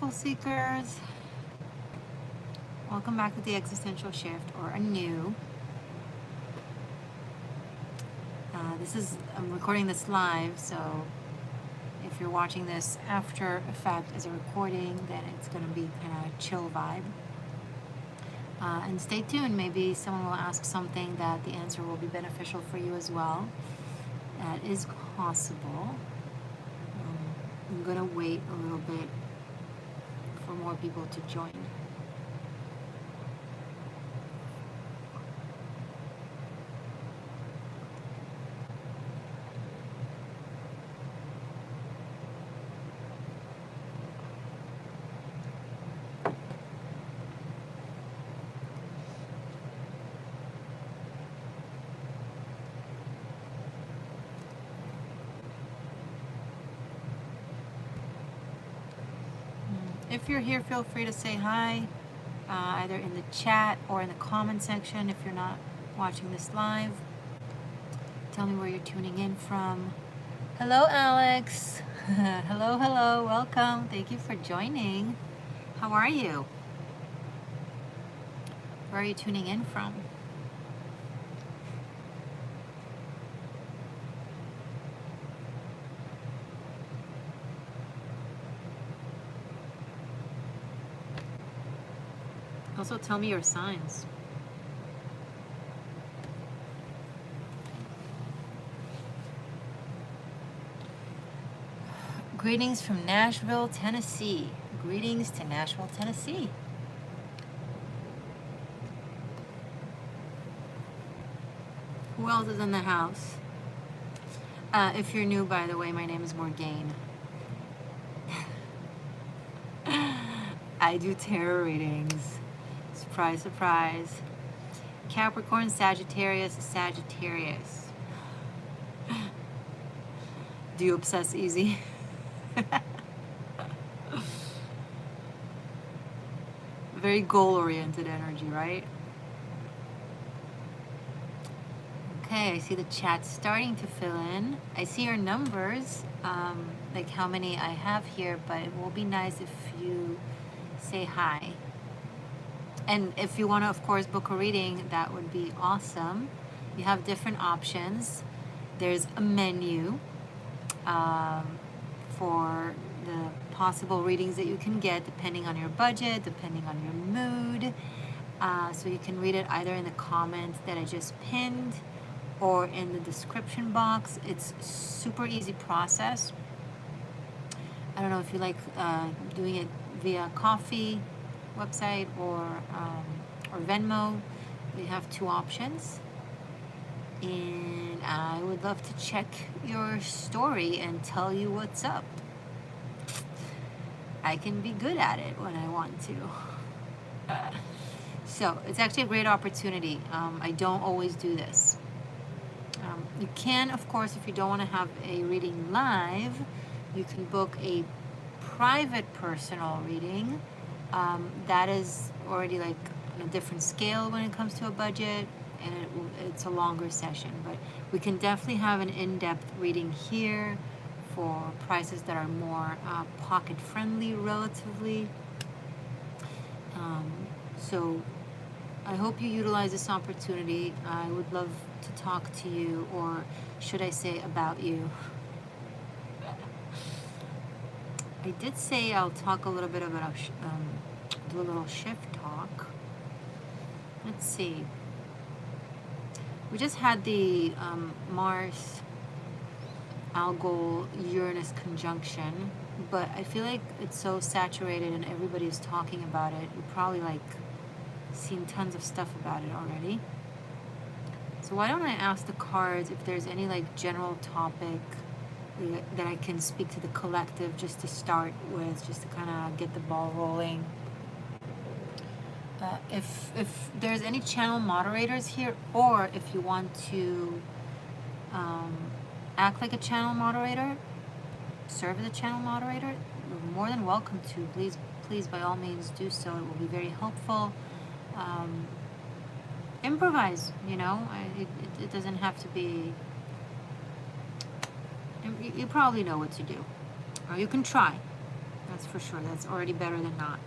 soul seekers. Welcome back to the Existential Shift, or anew. I'm recording this live, so if you're watching this after effect as a recording, then it's going to be kind of a chill vibe. And stay tuned, maybe someone will ask something that the answer will be beneficial for you as well. That is possible. I'm going to wait a little bit for more people to join. If you're here, feel free to say hi, either in the chat or in the comment section if you're not watching this live. Tell me where you're tuning in from. Hello, Alex. Hello, welcome. Thank you for joining. How are you? Where are you tuning in from? Also, tell me your signs. Greetings from Nashville, Tennessee. Greetings to Nashville, Tennessee. Who else is in the house? If you're new, by the way, my name is Morgane. I do tarot readings. Surprise, surprise. Capricorn, Sagittarius, Sagittarius. Do you obsess easy? Very goal-oriented energy, right? Okay, I see the chat starting to fill in. I see your numbers, like how many I have here, but it will be nice if you say hi. And if you want to, of course, book a reading, that would be awesome. You have different options. There's a menu for the possible readings that you can get depending on your budget, depending on your mood. So you can read it either in the comments that I just pinned or in the description box. It's super easy process. I don't know if you like doing it via Coffee website or Venmo. We have two options, and I would love to check your story and tell you what's up. I can be good at it when I want to. So it's actually a great opportunity. I don't always do this. You can, of course, if you don't want to have a reading live, you can book a private personal reading. That is already like on a different scale when it comes to a budget, and it's a longer session. But we can definitely have an in-depth reading here for prices that are more pocket-friendly relatively. So I hope you utilize this opportunity. I would love to talk to you, or should I say about you. I did say I'll talk a little bit about, do a little shift talk. Let's see. We just had the Mars Algol Uranus conjunction, but I feel like it's so saturated and everybody's talking about it. You probably like seen tons of stuff about it already. So why don't I ask the cards if there's any like general topic that I can speak to the collective just to start with, just to kind of get the ball rolling. If there's any channel moderators here, or if you want to act like a channel moderator, serve as a channel moderator, you're more than welcome to. Please, by all means, do so. It will be very helpful. Improvise, you know. It doesn't have to be. You probably know what to do, or you can try. That's for sure. That's already better than not.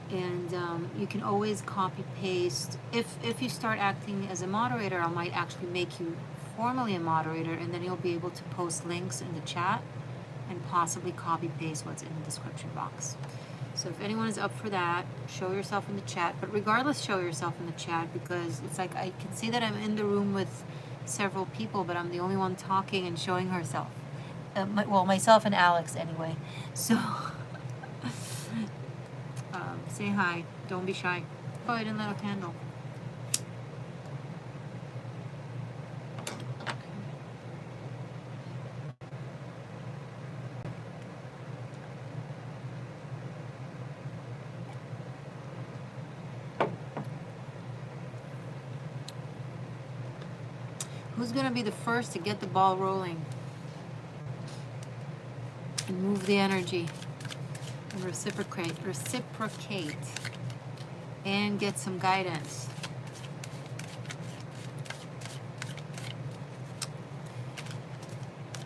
And you can always copy paste. If you start acting as a moderator, I might actually make you formally a moderator, and then you'll be able to post links in the chat and possibly copy paste what's in the description box. So if anyone is up for that, show yourself in the chat. But regardless, show yourself in the chat, because it's like I can see that I'm in the room with several people, but I'm the only one talking and showing herself. Well, myself and Alex anyway. So say hi. Don't be shy. Oh, I didn't light a candle. Who's going to be the first to get the ball rolling and move the energy and reciprocate and get some guidance?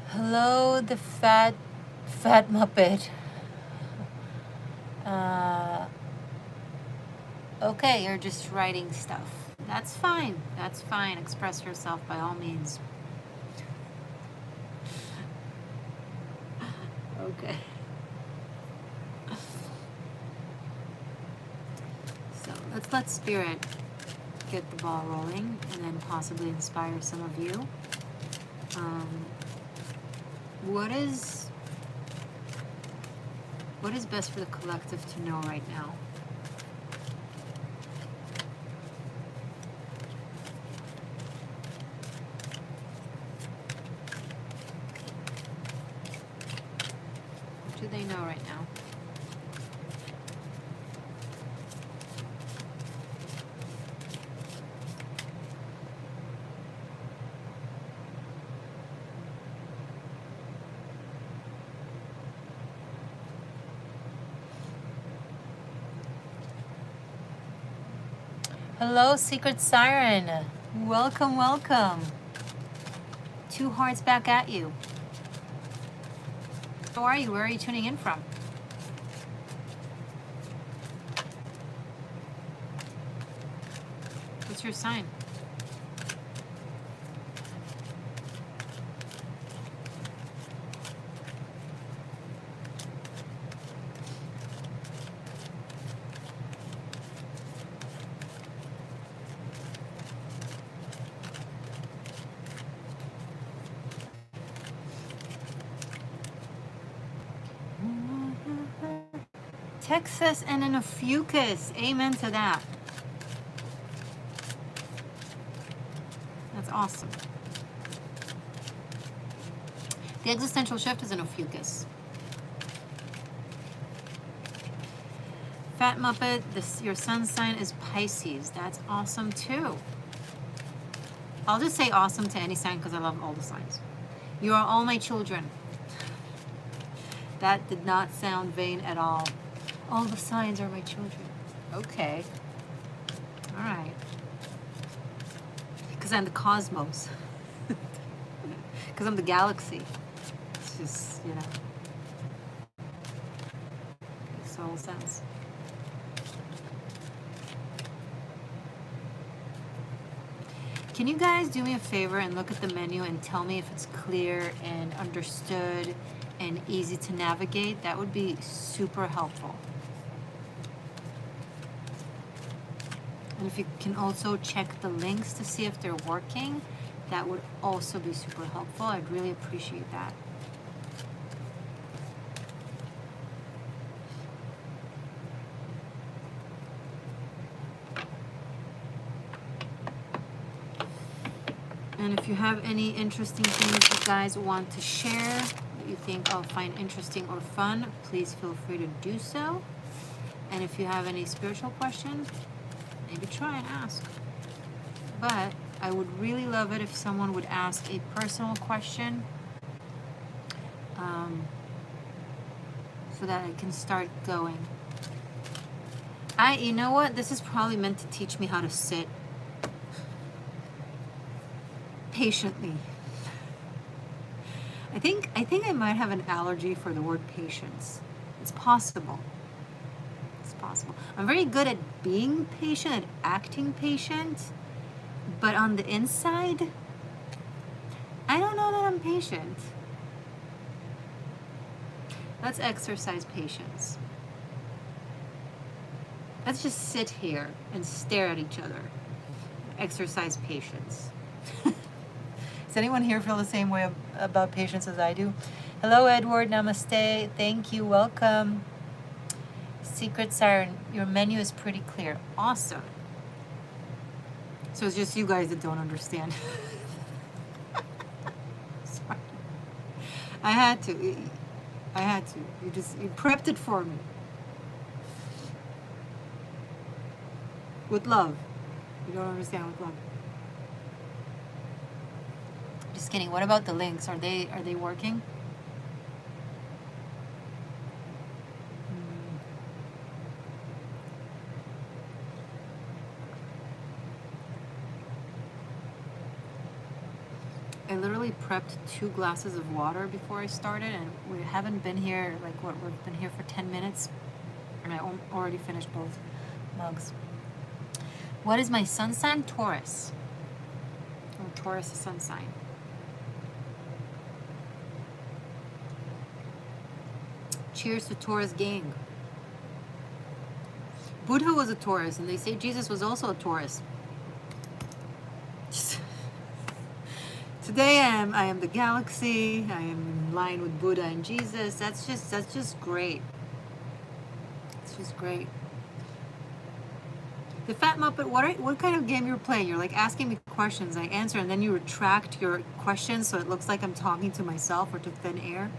Hello, the fat Muppet. Okay, you're just writing stuff. That's fine. That's fine. Express yourself by all means. Okay. So let's let Spirit get the ball rolling and then possibly inspire some of you. What is best for the collective to know right now? What do they know right now? Hello, Secret Siren. Welcome, welcome. 2 hearts back at you. How are you? Where are you tuning in from? What's your sign? Texas and an Ophiuchus. Amen to that. That's awesome. The existential shift is an Ophiuchus. Fat Muppet, your sun sign is Pisces. That's awesome too. I'll just say awesome to any sign because I love all the signs. You are all my children. That did not sound vain at all. All the signs are my children. Okay. All right. Because I'm the cosmos. Because I'm the galaxy. It's just, you know. Makes total sense. Can you guys do me a favor and look at the menu and tell me if it's clear and understood and easy to navigate? That would be super helpful. And if you can also check the links to see if they're working, that would also be super helpful. I'd really appreciate that. And if you have any interesting things you guys want to share that you think I'll find interesting or fun, please feel free to do so. And if you have any spiritual questions, maybe try and ask. But I would really love it if someone would ask a personal question so that I can start going. You know what? This is probably meant to teach me how to sit patiently. I think I might have an allergy for the word patience. It's possible. It's possible. I'm very good at being patient, at acting patient, but on the inside, I don't know that I'm patient. Let's exercise patience. Let's just sit here and stare at each other. Exercise patience. Does anyone here feel the same way about patience as I do? Hello, Edward. Namaste. Thank you. Welcome. Secret Siren, your menu is pretty clear. Awesome. So it's just you guys that don't understand. Sorry. I had to. You prepped it for me. With love. You don't understand with love. Just kidding. What about the links? Are they working? I literally prepped 2 glasses of water before I started, and we haven't been here, we've been here for 10 minutes, and I already finished both mugs. What is my sun sign? Taurus. Oh, Taurus is sun sign. Cheers to Taurus gang. Buddha was a Taurus, and they say Jesus was also a Taurus. Today I am the galaxy. I am in line with Buddha and Jesus. That's just great. It's just great. The Fat Muppet, what kind of game you're playing? You're like asking me questions, I answer, and then you retract your questions so it looks like I'm talking to myself or to thin air.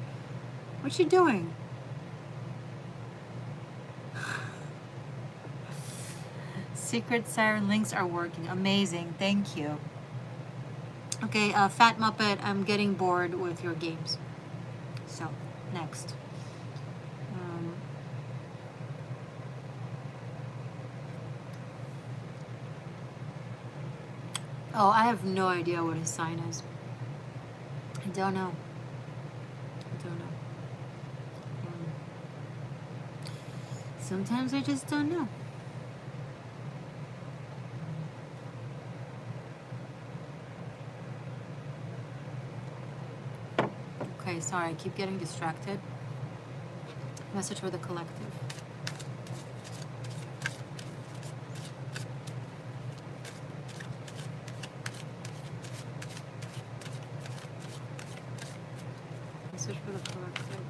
What you doing? Secret Siren links are working. Amazing. Thank you. Okay, Fat Muppet, I'm getting bored with your games. So, next. Oh, I have no idea what his sign is. I don't know. Sometimes I just don't know. Okay, sorry, I keep getting distracted. Message for the collective. Message for the collective.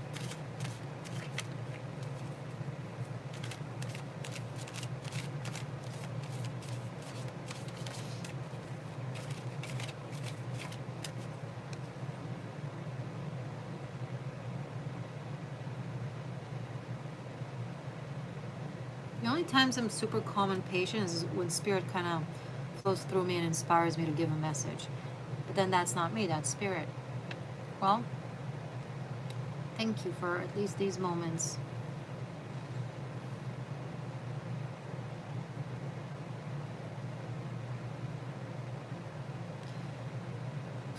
The only times I'm super calm and patient is when spirit kind of flows through me and inspires me to give a message. But then that's not me, that's spirit. Well, thank you for at least these moments.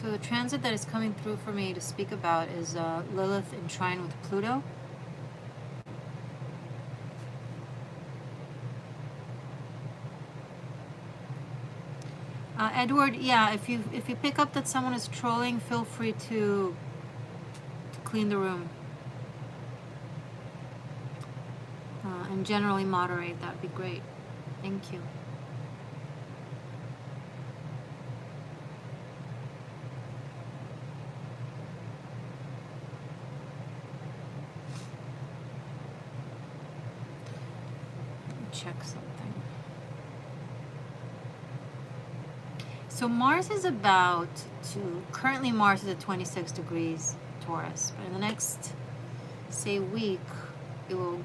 So the transit that is coming through for me to speak about is Lilith in trine with Pluto. Edward, yeah, if you pick up that someone is trolling, feel free to clean the room. And generally moderate, that'd be great. Thank you. Let me check something. So Mars is currently Mars is at 26 degrees Taurus, but in the next, say, week, it will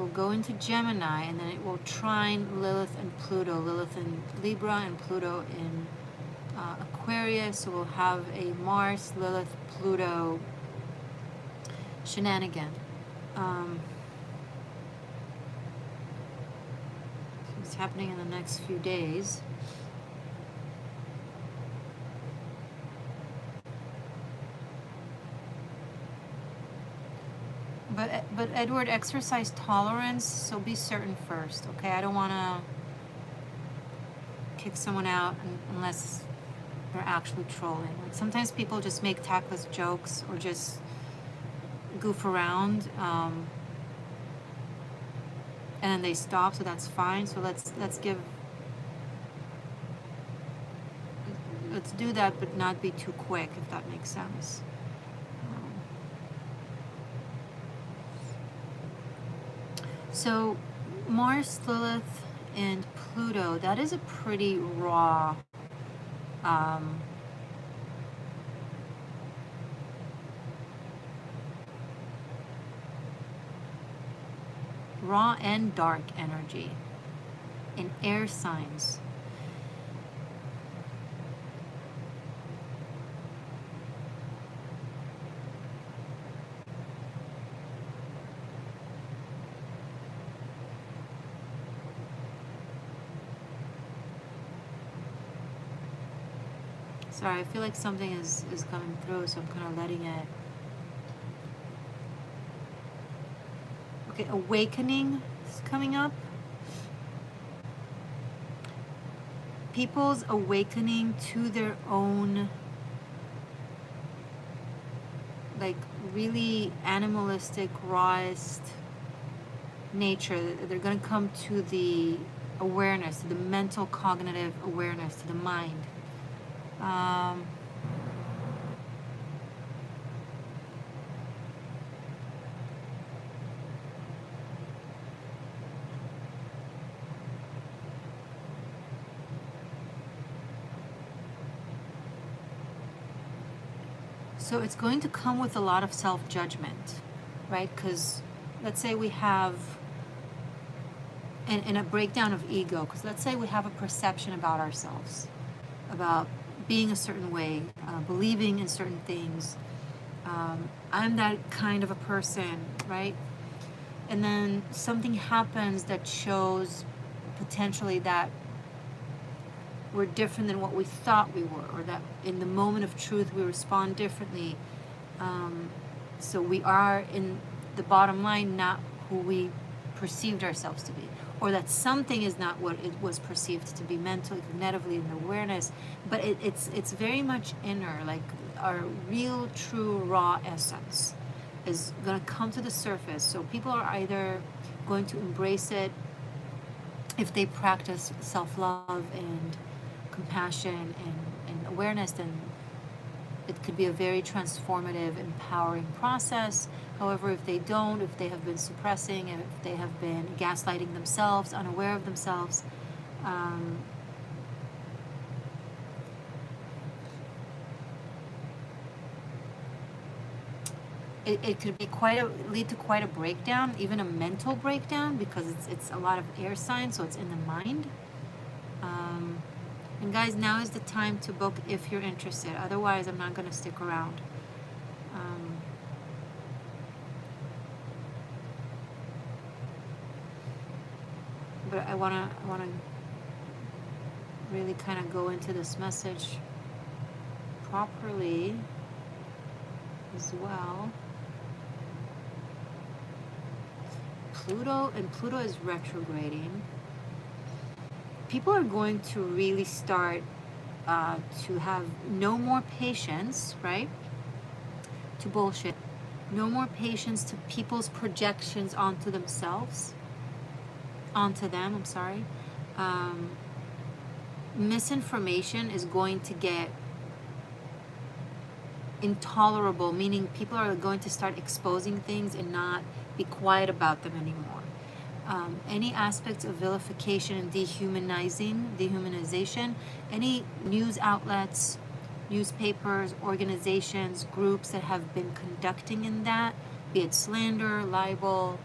go into Gemini, and then it will trine Lilith and Pluto, Lilith in Libra and Pluto in Aquarius. So we'll have a Mars, Lilith, Pluto shenanigan. It's happening in the next few days. Edward, exercise tolerance, so be certain first, okay? I don't want to kick someone out unless they're actually trolling. Like sometimes people just make tactless jokes or just goof around, and then they stop, so that's fine. So let's do that, but not be too quick, if that makes sense. So Mars, Lilith, and Pluto, that is a pretty raw raw and dark energy in air signs. Sorry, I feel like something is coming through, so I'm kind of letting it. Okay, awakening is coming up. People's awakening to their own, like, really animalistic, rawest nature. They're going to come to the awareness, to the mental cognitive awareness, to the mind. So it's going to come with a lot of self-judgment, right? Because let's say we have, and a breakdown of ego, because let's say we have a perception about ourselves, about being a certain way, believing in certain things. I'm that kind of a person, right? And then something happens that shows potentially that we're different than what we thought we were, or that in the moment of truth we respond differently. So we are, in the bottom line, not who we perceived ourselves to be, or that something is not what it was perceived to be mentally, cognitively, in the awareness. But it's very much inner, like our real, true, raw essence is going to come to the surface. So people are either going to embrace it if they practice self-love and compassion and awareness, then it could be a very transformative, empowering process. However, if they don't, if they have been suppressing, if they have been gaslighting themselves, unaware of themselves, it could be lead to quite a breakdown, even a mental breakdown, because it's a lot of air signs, so it's in the mind. And guys, now is the time to book if you're interested. Otherwise, I'm not going to stick around. But I want to really kind of go into this message properly as well. Pluto is retrograding. People are going to really start to have no more patience, right? To bullshit. No more patience to people's projections onto themselves. Onto them, I'm sorry. Misinformation is going to get intolerable, meaning people are going to start exposing things and not be quiet about them anymore. Any aspects of vilification and dehumanization, any news outlets, newspapers, organizations, groups that have been conducting in that, be it slander, libel,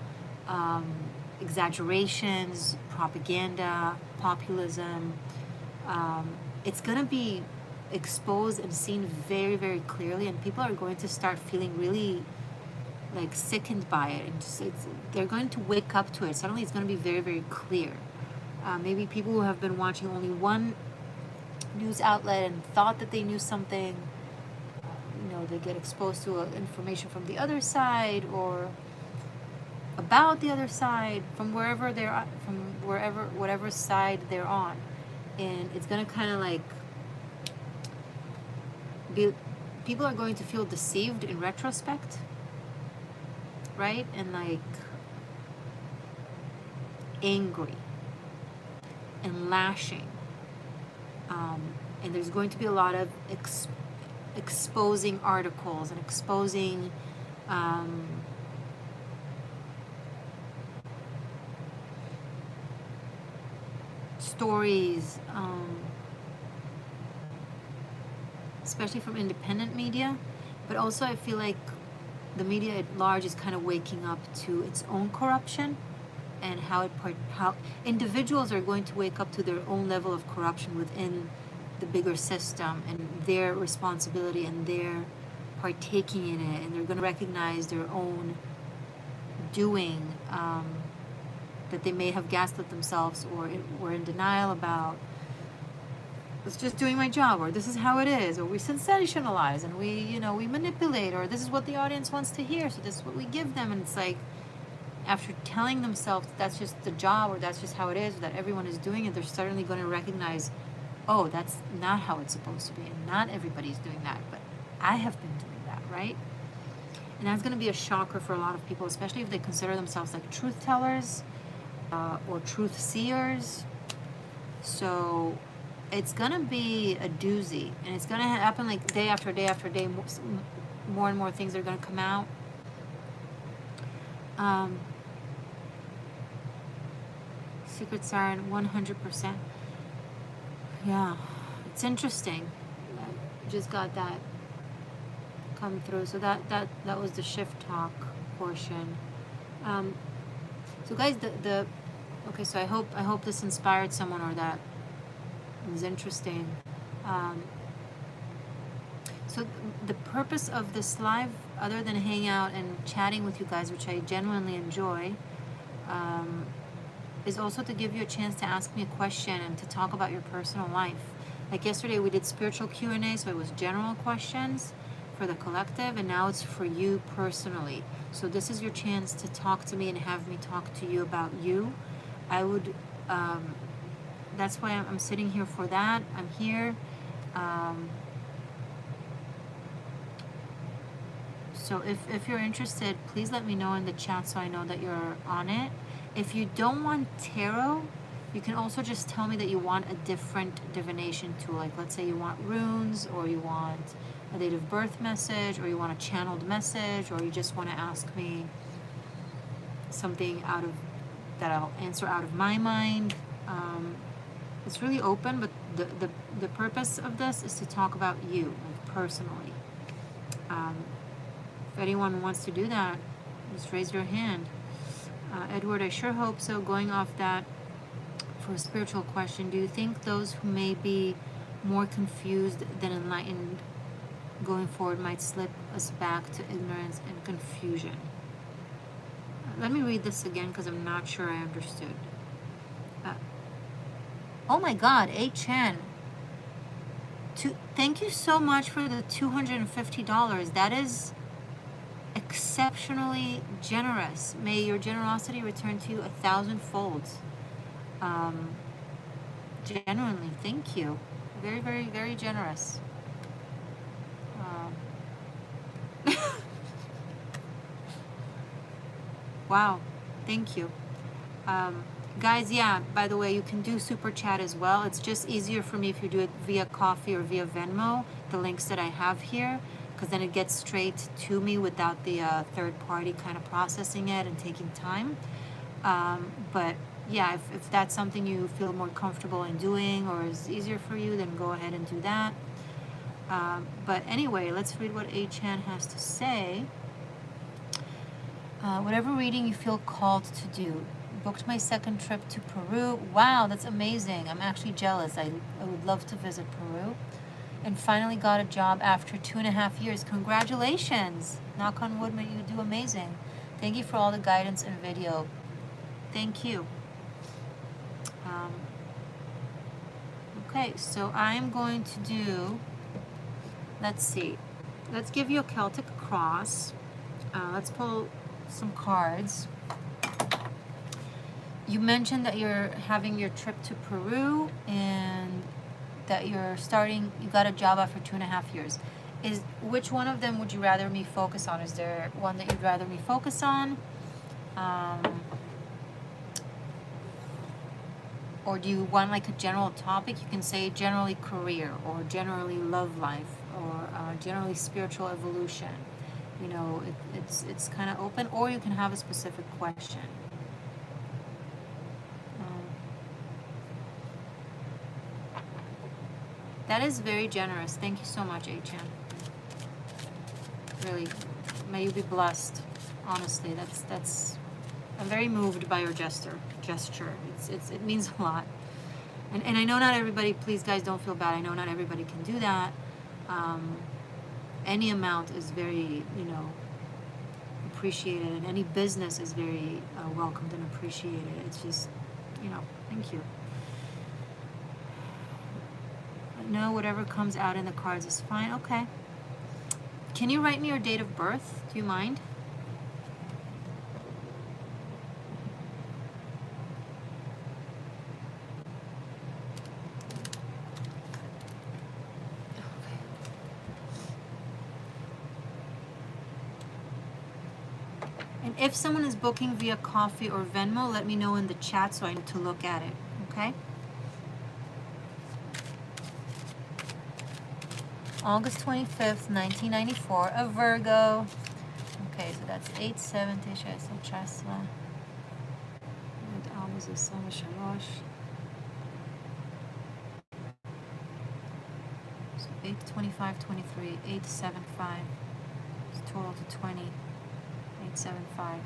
exaggerations, propaganda, populism, it's going to be exposed and seen very, very clearly, and people are going to start feeling really like sickened by it, and they're going to wake up to it. Suddenly it's going to be very, very clear. Maybe people who have been watching only one news outlet and thought that they knew something, they get exposed to information from the other side, or about the other side, from wherever whatever side they're on. And it's gonna kind of like be, people are going to feel deceived in retrospect, right? And like angry and lashing. And there's going to be a lot of exposing articles and exposing stories, especially from independent media. But also I feel like the media at large is kind of waking up to its own corruption, and how individuals are going to wake up to their own level of corruption within the bigger system, and their responsibility and their partaking in it, and they're going to recognize their own doing, that they may have gaslit themselves or were in denial about. It's just doing my job, or this is how it is, or we sensationalize and we manipulate, or this is what the audience wants to hear, so this is what we give them. And it's like, after telling themselves that's just the job, or that's just how it is, or that everyone is doing it, they're suddenly going to recognize, oh, that's not how it's supposed to be, and not everybody's doing that, but I have been doing that, right? And that's going to be a shocker for a lot of people, especially if they consider themselves like truth tellers or truth seers. So it's going to be a doozy, and it's going to happen like day after day after day. More and more things are going to come out. Secret Siren, 100%. Yeah, it's interesting. I just got that come through. So that was the ShiftTalk portion. So guys, okay. So I hope this inspired someone, or that was interesting. So the purpose of this live, other than hanging out and chatting with you guys, which I genuinely enjoy, is also to give you a chance to ask me a question and to talk about your personal life. Like yesterday we did spiritual Q&A, so it was general questions for the collective, and now it's for you personally. So this is your chance to talk to me and have me talk to you about you. I would, that's why I'm sitting here for that. I'm here. So if you're interested, please let me know in the chat so I know that you're on it. If you don't want tarot, you can also just tell me that you want a different divination tool. Like, let's say you want runes, or you want a date of birth message, or you want a channeled message, or you just want to ask me something that I'll answer out of my mind. It's really open, but the purpose of this is to talk about you, like personally. If anyone wants to do that, just raise your hand. Edward, I sure hope so. Going off that, for a spiritual question, do you think those who may be more confused than enlightened going forward might slip us back to ignorance and confusion? Let me read this again because I'm not sure I understood. Oh my God, H.N. Thank you so much for the $250. That is exceptionally generous. May your generosity return to you 1,000-fold. Genuinely, thank you. Very, very, very generous. Wow, thank you. Guys, yeah, by the way, you can do super chat as well. It's just easier for me if you do it via Coffee or via Venmo, the links that I have here, because then it gets straight to me without the third party kind of processing it and taking time. But yeah, if that's something you feel more comfortable in doing or is easier for you, then go ahead and do that. But anyway, let's read what A-Chan has to say. Whatever reading you feel called to do. Booked my second trip to Peru. Wow, that's amazing. I'm actually jealous. I would love to visit Peru. And finally got a job after 2.5 years. Congratulations. Knock on wood, you do amazing. Thank you for all the guidance and video. Thank you. Okay, so I'm going to do, let's see. Let's give you a Celtic Cross. Let's pull some cards. You mentioned that you're having your trip to Peru and that you're starting, you got a job after 2.5 years. Which one of them would you rather me focus on? Is there one that you'd rather me focus on? Or do you want like a general topic? You can say generally career, or generally love life, or generally spiritual evolution. You know, it's kind of open, or you can have a specific question. That is very generous. Thank you so much, HM. Really, may you be blessed. Honestly, I'm very moved by your gesture. It means a lot. And I know not everybody, please guys don't feel bad. I know not everybody can do that. Any amount is very, appreciated, and any business is very welcomed and appreciated. It's just, thank you. No, whatever comes out in the cards is fine. Okay. Can you write me your date of birth? Do you mind? And if someone is booking via Coffee or Venmo, let me know in the chat so I need to look at it. Okay? August 25th, 1994, a Virgo. Okay, so that's 870 6 Chesla. And Almas is Sama Shalosh. So 82523, 875. It's total to 20. 875.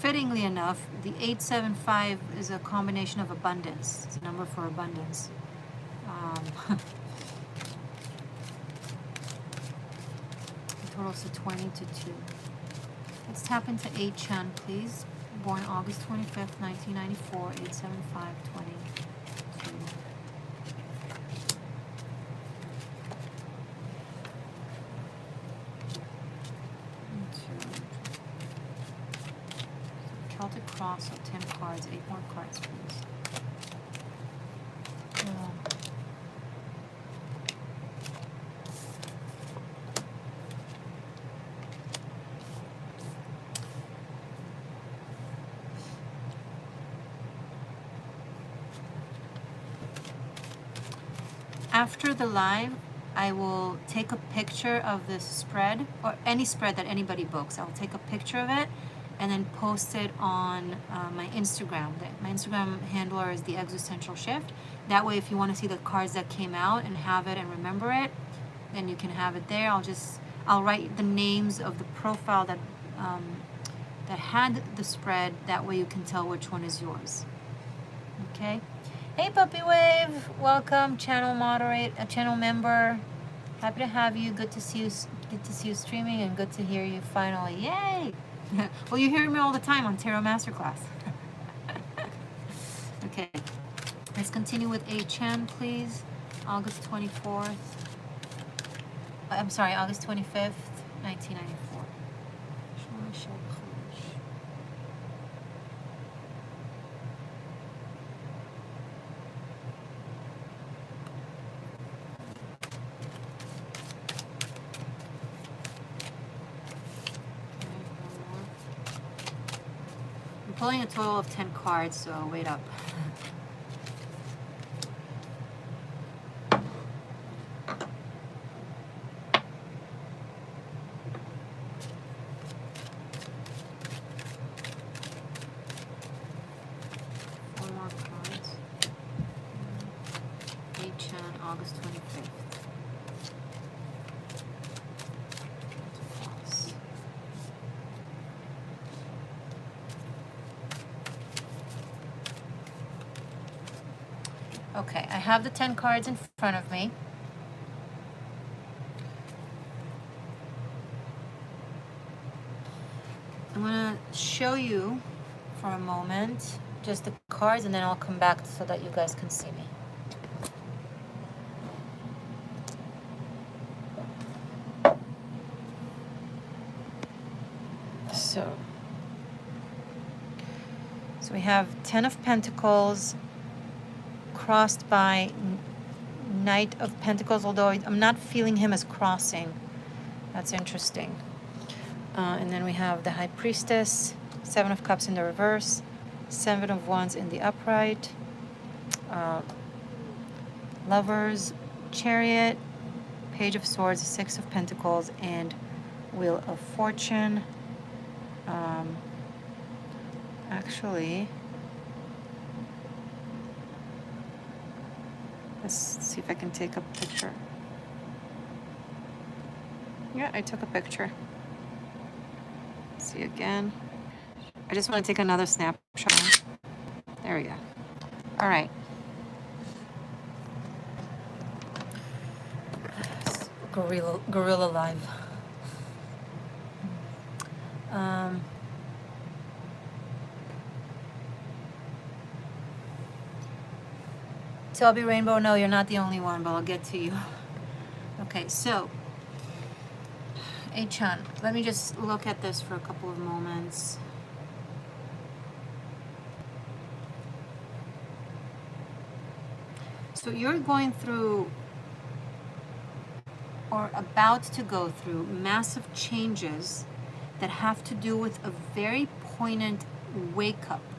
Fittingly enough, the 875 is a combination of abundance. It's a number for abundance. Totals to 20 to 2. Let's tap into 8 Chan, please. Born August 25th, 1994, 875 20 2. Celtic Cross, so 10 cards, 8 more cards, please. After the live, I will take a picture of this spread, or any spread that anybody books. I'll take a picture of it and then post it on my Instagram. My Instagram handler is the Existential Shift. That way, if you want to see the cards that came out and have it and remember it, then you can have it there. I'll write the names of the profile that had the spread. That way you can tell which one is yours. Okay. Hey Puppy Wave, welcome, channel member. Happy to have you. Good to see you streaming, and good to hear you finally. Yay! Well, you hear me all the time on Tarot Masterclass. Okay, let's continue with A Chan, please. August 24th. I'm sorry, August 25th, 1994. Pulling a total of 10 cards, so wait up. Four more cards. H.N. August 25th. Okay, I have the 10 cards in front of me. I'm going to show you for a moment just the cards, and then I'll come back so that you guys can see me. So, So we have 10 of Pentacles crossed by Knight of Pentacles, although I'm not feeling him as crossing. That's interesting. And then we have the High Priestess, 7 of Cups in the reverse, 7 of Wands in the upright, Lovers, Chariot, Page of Swords, 6 of Pentacles, and Wheel of Fortune. Actually, let's see if I can take a picture. Yeah, I took a picture. Let's see again. I just want to take another snapshot. There we go. All right. Gorilla Live. Toby Rainbow, no, you're not the only one, but I'll get to you. Okay, so, Chan, let me just look at this for a couple of moments. So you're going through, or about to go through, massive changes that have to do with a very poignant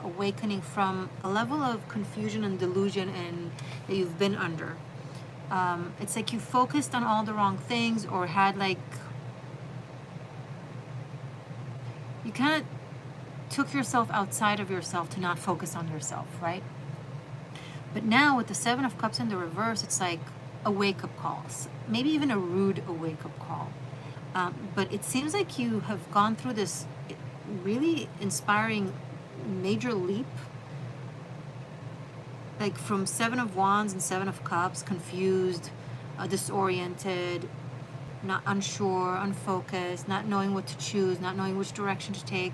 awakening from a level of confusion and delusion that you've been under. It's like you focused on all the wrong things, or had like, you kind of took yourself outside of yourself to not focus on yourself, right? But now with the 7 of Cups in the reverse, it's like a wake-up call, maybe even a rude wake-up call. But it seems like you have gone through this really inspiring major leap, like from 7 of Wands and 7 of Cups, confused, disoriented, not unsure, unfocused, not knowing what to choose, not knowing which direction to take.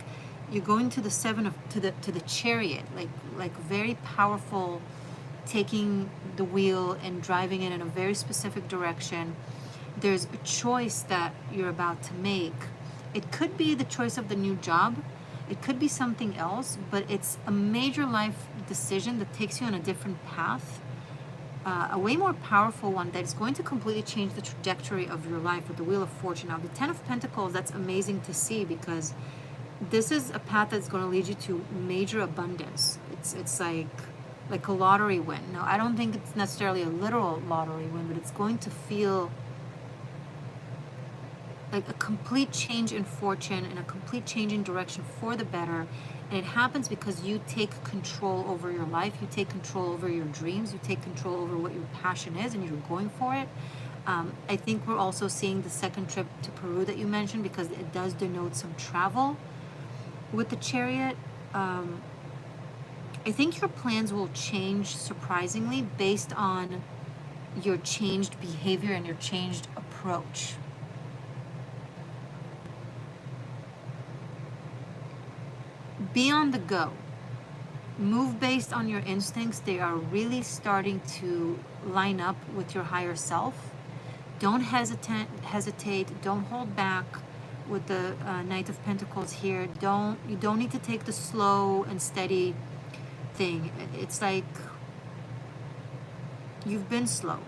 You're going to the 7 of to the Chariot, like very powerful, taking the wheel and driving it in a very specific direction. There's a choice that you're about to make. It could be the choice of the new job. It could be something else, but it's a major life decision that takes you on a different path, a way more powerful one that is going to completely change the trajectory of your life with the Wheel of Fortune. Now, the 10 of Pentacles, that's amazing to see, because this is a path that's going to lead you to major abundance. It's like a lottery win. Now, I don't think it's necessarily a literal lottery win, but it's going to feel like a complete change in fortune and a complete change in direction for the better. And it happens because you take control over your life, you take control over your dreams, you take control over what your passion is, and you're going for it. I think we're also seeing the second trip to Peru that you mentioned, because it does denote some travel with the Chariot. I think your plans will change surprisingly based on your changed behavior and your changed approach. Be on the go. Move based on your instincts. They are really starting to line up with your higher self. Don't hesitate. Don't hold back with the Knight of Pentacles here. You don't need to take the slow and steady thing. It's like you've been slow.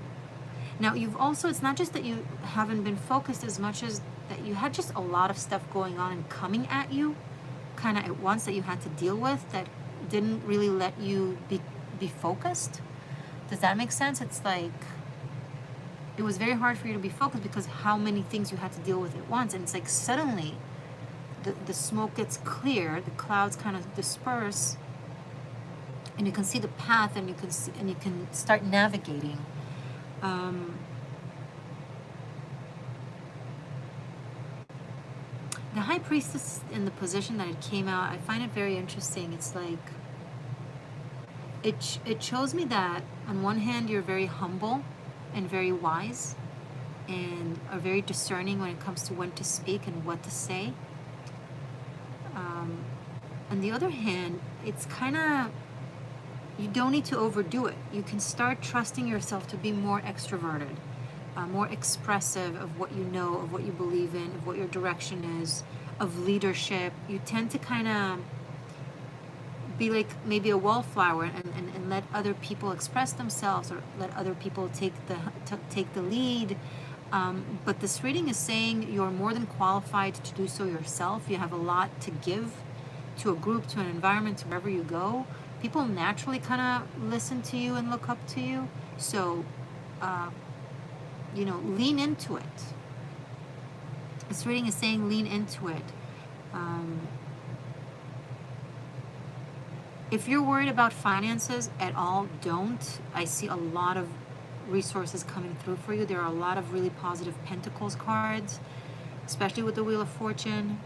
Now, you've also, it's not just that you haven't been focused as much as that you had just a lot of stuff going on and coming at you kind of at once that you had to deal with that didn't really let you be focused. Does that make sense? It's like it was very hard for you to be focused because how many things you had to deal with at once. And it's like suddenly the smoke gets clear, the clouds kind of disperse, and you can see the path, and you can start navigating. The High Priestess in the position that it came out, I find it very interesting. It's like it shows me that on one hand you're very humble and very wise and are very discerning when it comes to when to speak and what to say. On the other hand, it's kind of, you don't need to overdo it. You can start trusting yourself to be more extroverted, more expressive of what you know, of what you believe in, of what your direction is, of leadership. You tend to kind of be like maybe a wallflower and let other people express themselves, or let other people take the lead. But this reading is saying you're more than qualified to do so yourself. You have a lot to give to a group, to an environment, to wherever you go. People naturally kind of listen to you and look up to you. So, lean into it. This reading is saying lean into it. If you're worried about finances at all, don't. I see a lot of resources coming through for you. There are a lot of really positive Pentacles cards, especially with the Wheel of Fortune.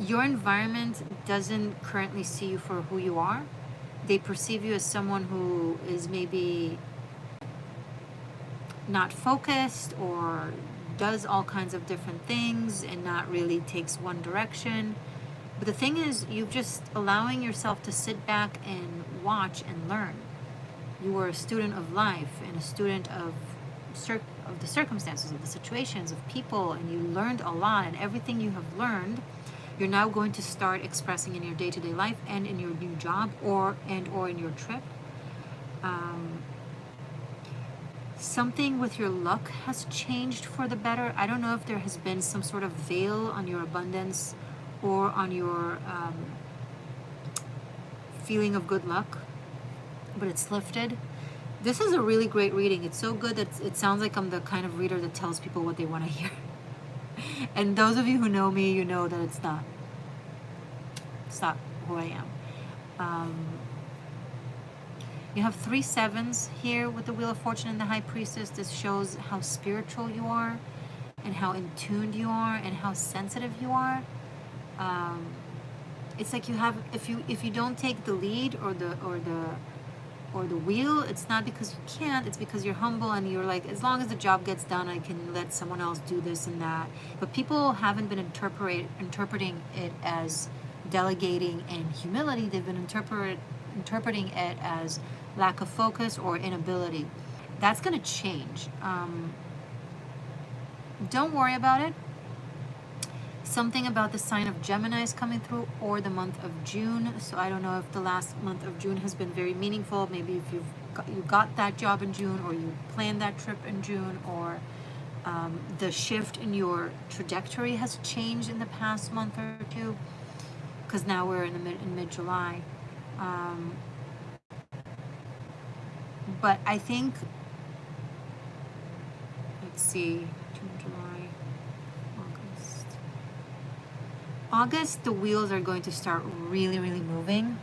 Your environment doesn't currently see you for who you are. They perceive you as someone who is maybe not focused, or does all kinds of different things and not really takes one direction. But the thing is, you're just allowing yourself to sit back and watch and learn. You were a student of life and a student of the circumstances, of the situations, of people, and you learned a lot. And everything you have learned, you're now going to start expressing in your day-to-day life and in your new job, or in your trip. Something with your luck has changed for the better. I don't know if there has been some sort of veil on your abundance or on your feeling of good luck, but it's lifted. This is a really great reading. It's so good that it sounds like I'm the kind of reader that tells people what they want to hear. And those of you who know me, you know that it's not who I am. You have 3 sevens here with the Wheel of Fortune and the High Priestess. This shows how spiritual you are, and how in tuned you are, and how sensitive you are. It's like you have, if you don't take the lead or the wheel, it's not because you can't, it's because you're humble and you're like, as long as the job gets done, I can let someone else do this and that. But people haven't been interpreting it as delegating and humility. They've been interpreting it as lack of focus or inability. That's going to change. Don't worry about it. Something about the sign of Gemini is coming through, or the month of June. So I don't know if the last month of June has been very meaningful. Maybe if you got that job in June, or you planned that trip in June, or the shift in your trajectory has changed in the past month or two, because now we're in mid-July. But I think, let's see, June, July, August, the wheels are going to start really, really moving.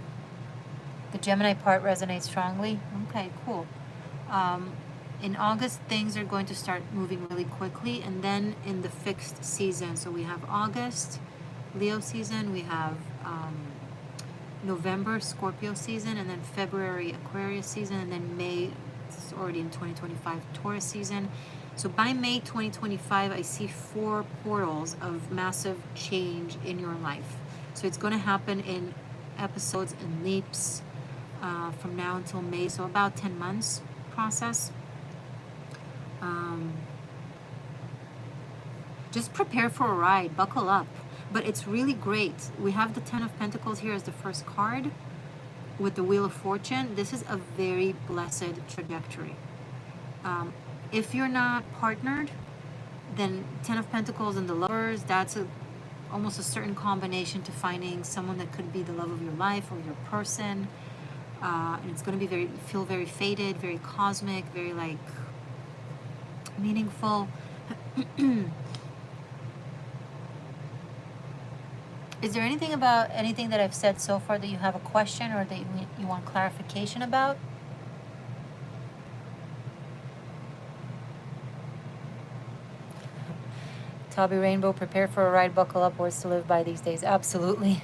The Gemini part resonates strongly. Okay, cool. In August, things are going to start moving really quickly, and then in the fixed season. So we have August, Leo season, we have November, Scorpio season, and then February, Aquarius season, and then May, it's already in 2025, Taurus season. So by May 2025, I see 4 portals of massive change in your life. So it's going to happen in episodes and leaps from now until May, so about 10 months process. Just prepare for a ride, buckle up. But it's really great. We have the 10 of Pentacles here as the first card with the Wheel of Fortune. This is a very blessed trajectory. If you're not partnered, then 10 of Pentacles and the Lovers, that's almost a certain combination to finding someone that could be the love of your life or your person. And it's going to be feel very fated, very cosmic, very like meaningful. Is there anything that I've said so far that you have a question or that you want clarification about? Toby Rainbow, prepare for a ride, buckle up, words to live by these days. Absolutely.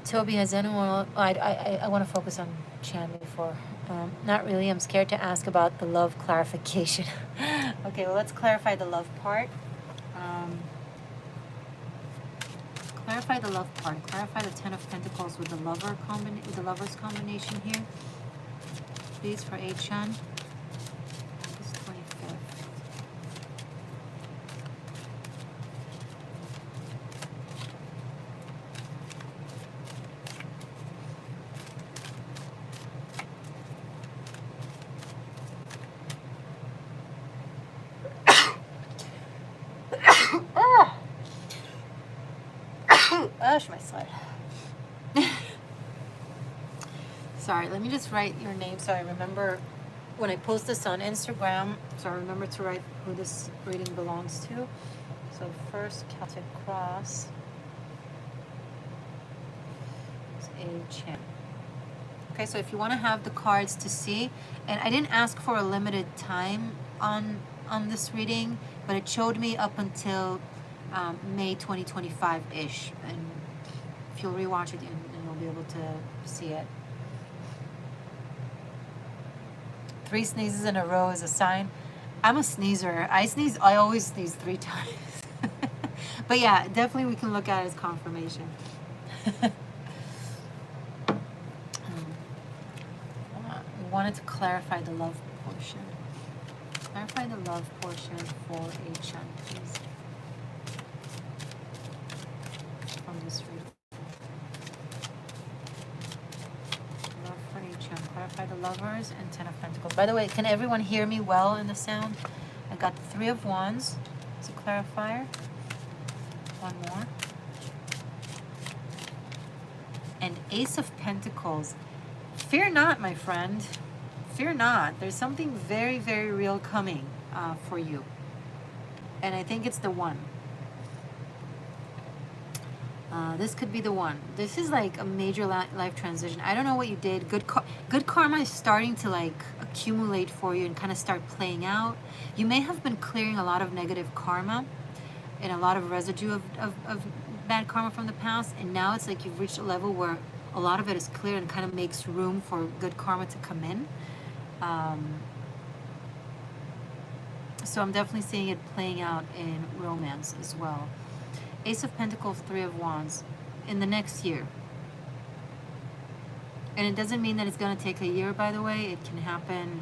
Toby, has anyone... I want to focus on Chan before. Not really. I'm scared to ask about the love clarification. Okay, well, let's clarify the love part. Clarify the love part. Clarify the Ten of Pentacles with the Lover's combination here. Please, for Achan. August 25th. Gosh, my side. Sorry, let me just write your name so I remember when I post this on Instagram, so I remember to write who this reading belongs to. So first, Celtic Cross is Achan. Okay, so if you want to have the cards to see, and I didn't ask for a limited time on this reading, but it showed me up until May 2025-ish, and if you'll rewatch it, and you'll be able to see it. 3 sneezes in a row is a sign. I'm a sneezer. I always sneeze 3 times. But yeah, definitely we can look at it as confirmation. We wanted to clarify the love portion. Clarify the love portion for Achan, please. From this reading. Love for Achan. Clarify the Lovers and Ten of Pentacles. By the way, can everyone hear me well in the sound? I got the 3 of Wands as a clarifier. One more. And Ace of Pentacles. Fear not, my friend. Fear not. There's something very, very real coming for you. And I think it's the one. This could be the one. This is like a major life transition. I don't know what you did. Good karma is starting to like accumulate for you and kind of start playing out. You may have been clearing a lot of negative karma and a lot of residue of bad karma from the past, and now it's like you've reached a level where a lot of it is clear and kind of makes room for good karma to come in. So I'm definitely seeing it playing out in romance as well. Ace of Pentacles, 3 of Wands, in the next year. And it doesn't mean that it's going to take a year, by the way. It can happen.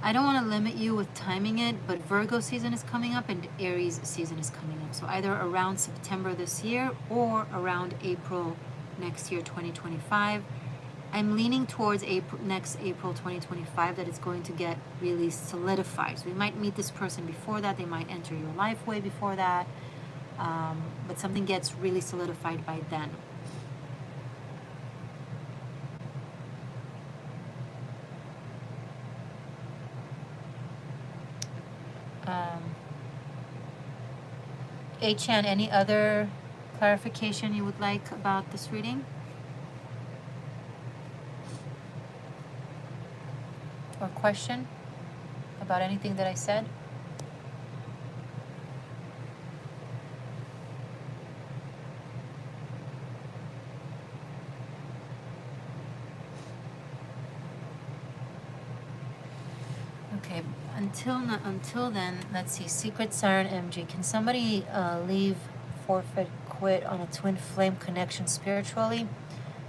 I don't want to limit you with timing it, but Virgo season is coming up and Aries season is coming up. So either around September this year or around April next year, 2025. I'm leaning towards next April 2025 that it's going to get really solidified. So we might meet this person before that. They might enter your life way before that. But something gets really solidified by then. Achan, any other clarification you would like about this reading? Or question about anything that I said? Okay, until then, let's see. Secret Siren MG. Can somebody leave, forfeit, quit on a twin flame connection spiritually?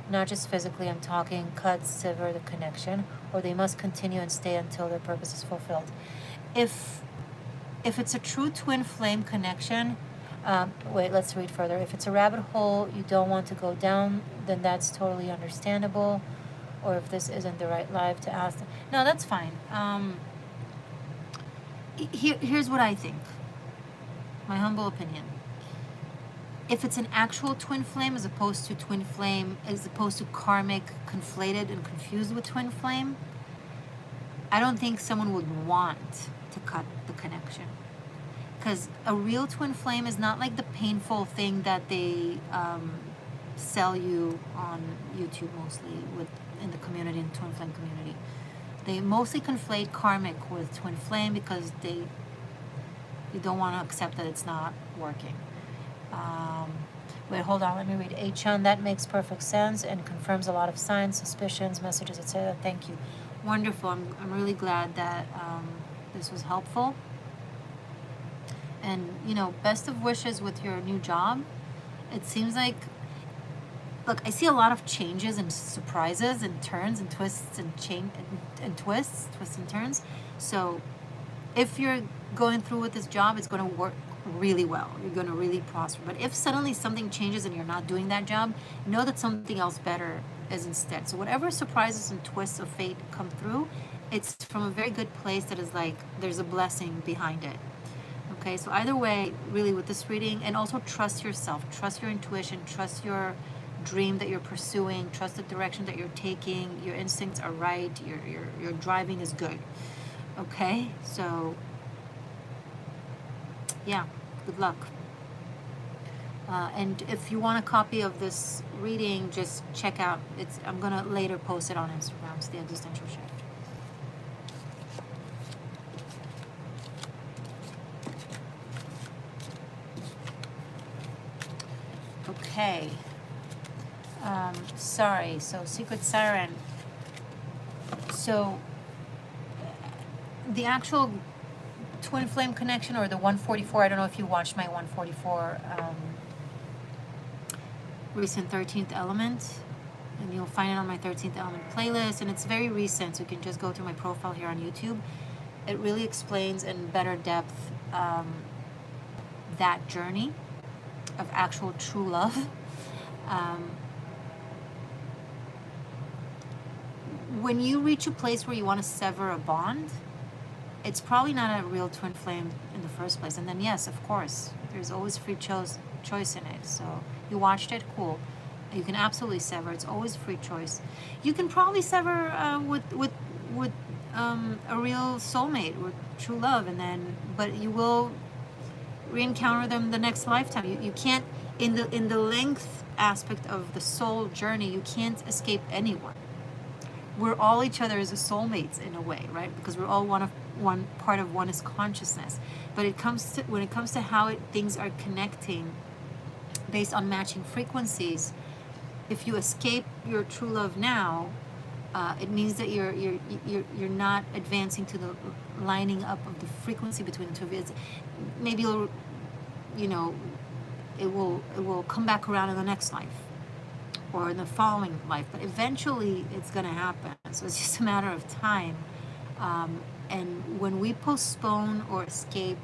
Not just physically, I'm talking cut, sever the connection, or they must continue and stay until their purpose is fulfilled. If it's a true twin flame connection, wait, let's read further. If it's a rabbit hole you don't want to go down, then that's totally understandable. Or if this isn't the right life to ask them. No, that's fine. Here's what I think. My humble opinion. If it's an actual twin flame as opposed to karmic conflated and confused with twin flame, I don't think someone would want to cut the connection. Because a real twin flame is not like the painful thing that they sell you on YouTube mostly in the community, in the twin flame community. They mostly conflate karmic with twin flame because they don't want to accept that it's not working. Wait, hold on, let me read. Achan, that makes perfect sense and confirms a lot of signs, suspicions, messages, etc. Thank you. Wonderful. I'm really glad that this was helpful. And, you know, best of wishes with your new job. It seems like, look, I see a lot of changes and surprises and turns and twists and twists and turns. So if you're going through with this job, it's going to work really well. You're going to really prosper. But if suddenly something changes and you're not doing that job, know that something else better is instead. So whatever surprises and twists of fate come through, it's from a very good place that is like, there's a blessing behind it. Okay, so either way, really with this reading, and also trust yourself, trust your intuition, trust your dream that you're pursuing, trust the direction that you're taking, your instincts are right, your driving is good. Okay, so yeah, good luck. And if you want a copy of this reading, just check out, I'm gonna later post it on Instagram. It's the Existential Shift. Okay. Sorry, so Secret Siren. So the actual twin flame connection, or the 144, I don't know if you watched my 144 recent 13th element, and you'll find it on my 13th element playlist, and it's very recent, so you can just go through my profile here on YouTube. It really explains in better depth that journey of actual true love. When you reach a place where you want to sever a bond, it's probably not a real twin flame in the first place. And then yes, of course, there's always free choice in it. So you watched it, cool. You can absolutely sever. It's always free choice. You can probably sever with a real soulmate, with true love, and then, but you will re-encounter them the next lifetime. You can't, in the length aspect of the soul journey, you can't escape anyone. We're all each other as soulmates in a way, right? Because we're all one part of one is consciousness. But when it comes to how things are connecting based on matching frequencies, if you escape your true love now, it means that you're not advancing to the lining up of the frequency between the two of you. Maybe it will come back around in the next life or in the following life, but eventually it's going to happen. So it's just a matter of time. And when we postpone or escape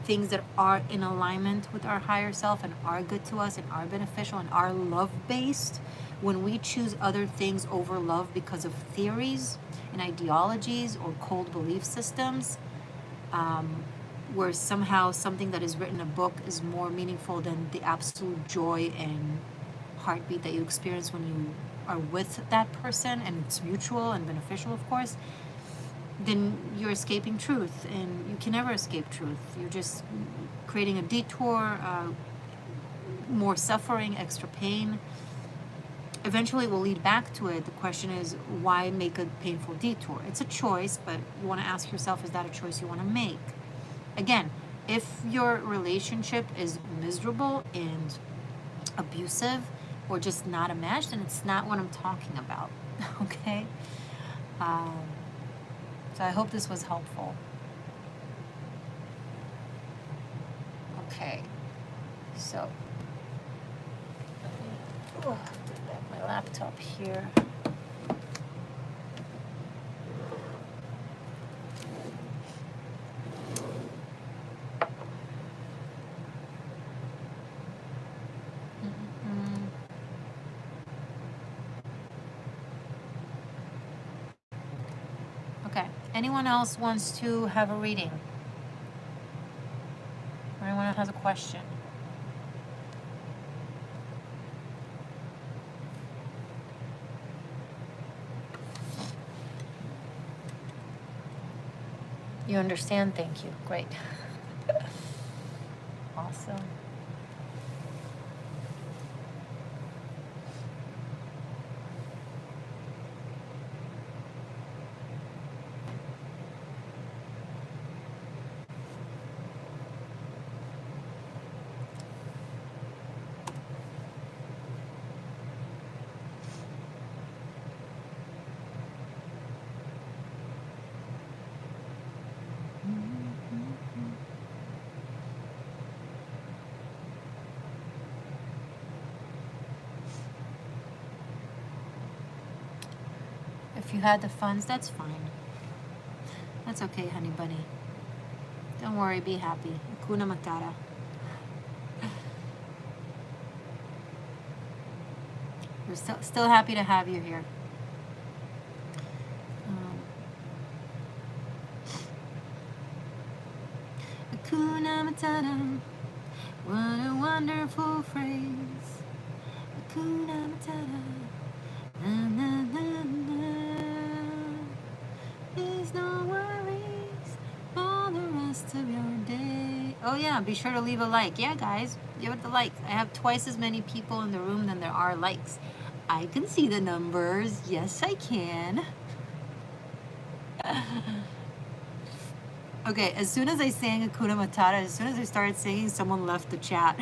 things that are in alignment with our higher self and are good to us and are beneficial and are love-based, when we choose other things over love because of theories and ideologies or cold belief systems, where somehow something that is written in a book is more meaningful than the absolute joy and heartbeat that you experience when you are with that person, and it's mutual and beneficial, of course, then you're escaping truth, and you can never escape truth. You're just creating a detour, more suffering, extra pain. Eventually it will lead back to it. The question is, why make a painful detour? It's a choice, but you want to ask yourself, is that a choice you want to make? Again, if your relationship is miserable and abusive or just not a match, then it's not what I'm talking about. Okay? So I hope this was helpful. Okay. So, let me put back my laptop here. Okay. Anyone else wants to have a reading? Or anyone else has a question? You understand? Thank you. Great. Awesome. If you had the funds, that's fine. That's okay, honey bunny. Don't worry, be happy. Hakuna Matata. We're still happy to have you here. Hakuna Matata. What a wonderful phrase. Hakuna Matata. Na, na, na, na. There's no worries for the rest of your day. Oh yeah, be sure to leave a like. Yeah, guys, give it the likes. I have twice as many people in the room than there are likes. I can see the numbers. Yes, I can. Okay, as soon as I sang Hakuna Matata, as soon as I started singing, someone left the chat.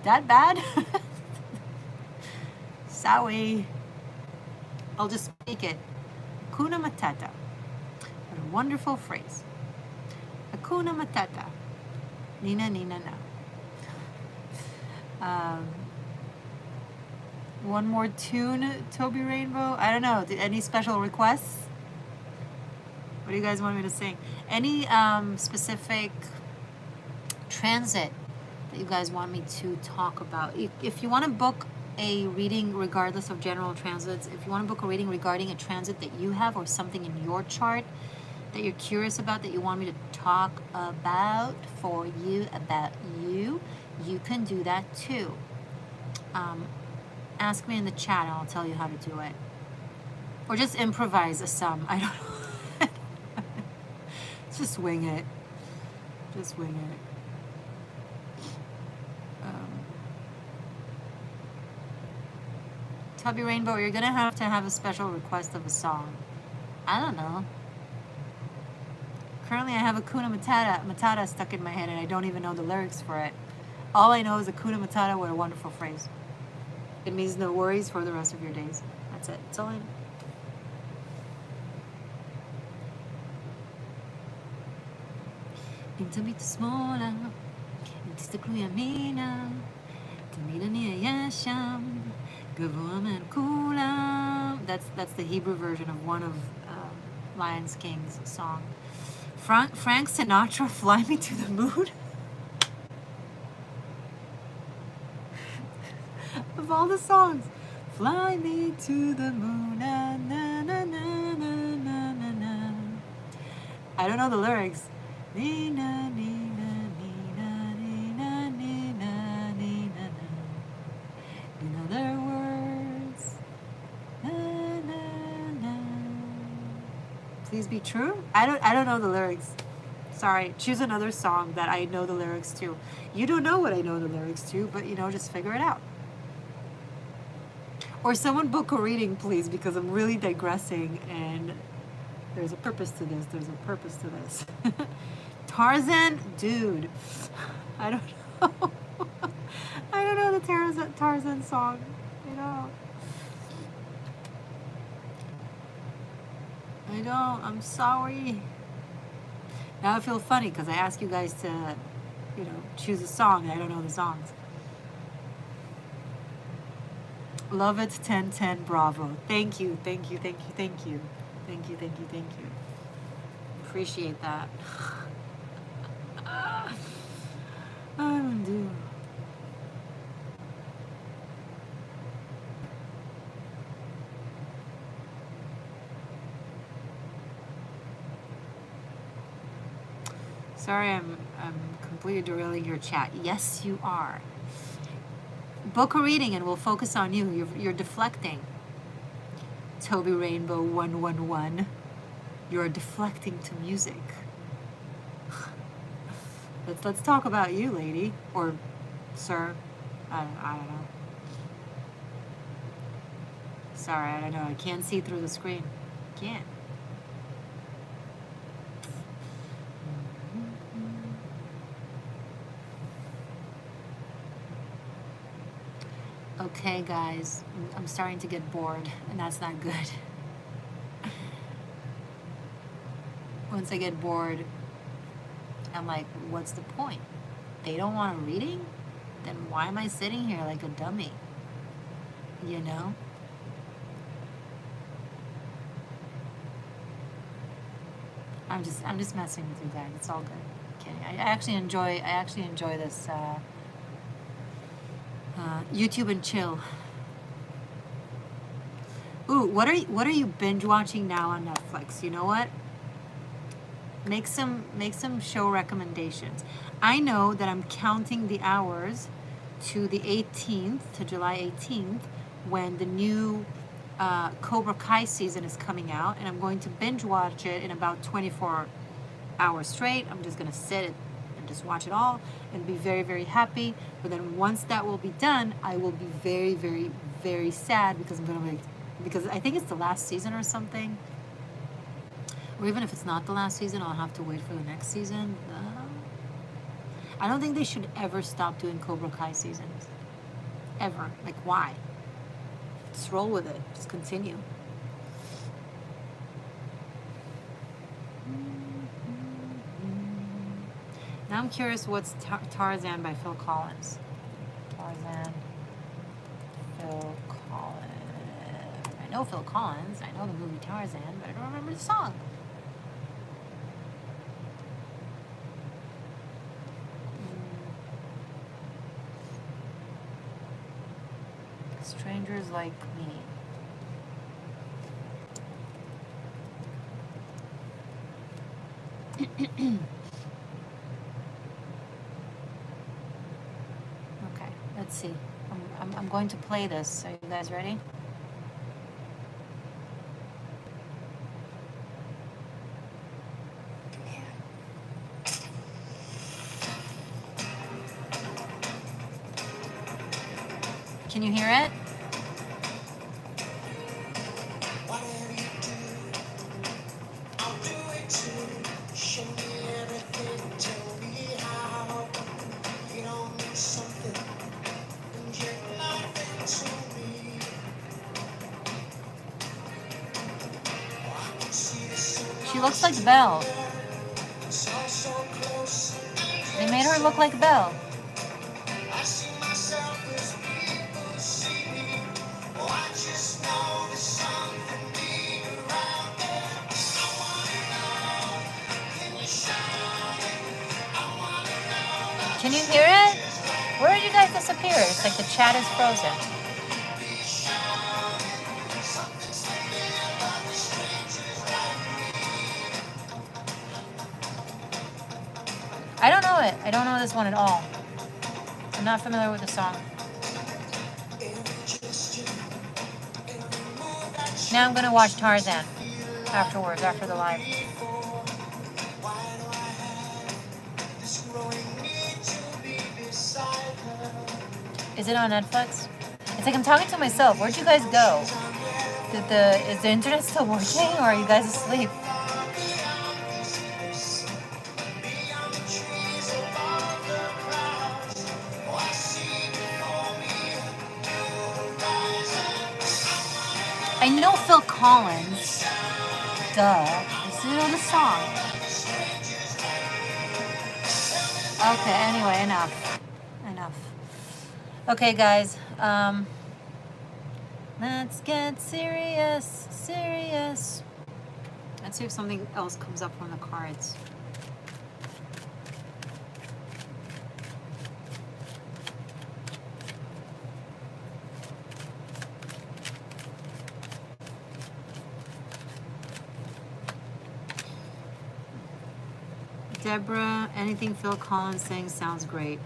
That bad? Sorry. I'll just speak it. Hakuna Matata. What a wonderful phrase. Hakuna Matata. Nina, nina, na. One more tune, Toby Rainbow? I don't know. Any special requests? What do you guys want me to sing? Any specific transit that you guys want me to talk about? If you want to book a reading regardless of general transits, if you want to book a reading regarding a transit that you have or something in your chart that you're curious about that you want me to talk about for you, you can do that too. Ask me in the chat and I'll tell you how to do it. Or just improvise a sum. I don't know. Just wing it. Just wing it. Tubby Rainbow, you're gonna have to have a special request of a song. I don't know. Currently I have Hakuna Matata stuck in my head and I don't even know the lyrics for it. All I know is Hakuna Matata, what a wonderful phrase. It means no worries for the rest of your days. That's it. That's all I know. Inta bit smola, intistaklu yamina, tamila niya yasham, gavoa man kulam. That's the Hebrew version of one of Lion King's song. Frank Sinatra, Fly Me to the Moon. Of all the songs, fly me to the moon, na na na na na na na na. I don't know the lyrics. Nina, nina, nina, nina, nina, nina, na. In other words, na na na. Please be true. I don't know the lyrics. Sorry. Choose another song that I know the lyrics to. You don't know what I know the lyrics to, but just figure it out. Or someone book a reading, please, because I'm really digressing and there's a purpose to this. There's a purpose to this. Tarzan? Dude. I don't know. I don't know the Tarzan song. I don't. I'm sorry. Now I feel funny because I ask you guys to, choose a song and I don't know the songs. Love it, 1010, bravo. Thank you, thank you, thank you, thank you. Thank you, thank you, thank you. Appreciate that. I do. Sorry, I'm completely derailing your chat. Yes, you are. Book a reading and we'll focus on you. You're deflecting. Toby Rainbow 111. You're deflecting to music. Let's talk about you, lady. Or sir. I don't know. Sorry, I don't know. I can't see through the screen. Can't. Okay, guys, I'm starting to get bored, and that's not good. Once I get bored, I'm like, what's the point? They don't want a reading? Then why am I sitting here like a dummy? I'm just messing with you guys. It's all good. Kidding. I actually enjoy this YouTube and chill. Ooh, what are you binge watching now on Netflix? You know what? Make some show recommendations. I know that I'm counting the hours to the 18th, to July 18th, when the new Cobra Kai season is coming out, and I'm going to binge watch it in about 24 hours straight. I'm just going to sit and just watch it all and be very, very happy. But then once that will be done, I will be very, very, very sad because because I think it's the last season or something. Or even if it's not the last season, I'll have to wait for the next season. I don't think they should ever stop doing Cobra Kai seasons. Ever. Like, why? Just roll with it. Just continue. Now I'm curious what's Tarzan by Phil Collins. Tarzan. Phil Collins. I know Phil Collins. I know the movie Tarzan, but I don't remember the song. Strangers Like Me. Okay, let's see. I'm going to play this. Are you guys ready? Can you hear it? She looks like Belle. They made her look like Belle. Can you hear it? Where did you guys disappear? It's like the chat is frozen. I don't know it. I don't know this one at all. I'm not familiar with the song. Now I'm going to watch Tarzan afterwards, after the live. Is it on Netflix? It's like I'm talking to myself. Where'd you guys go? Is the internet still working, or are you guys asleep? I know Phil Collins. Duh. You know the song. Okay, anyway, enough. Okay, guys. Let's get serious. Let's see if something else comes up on the cards. Deborah, anything Phil Collins saying sounds great.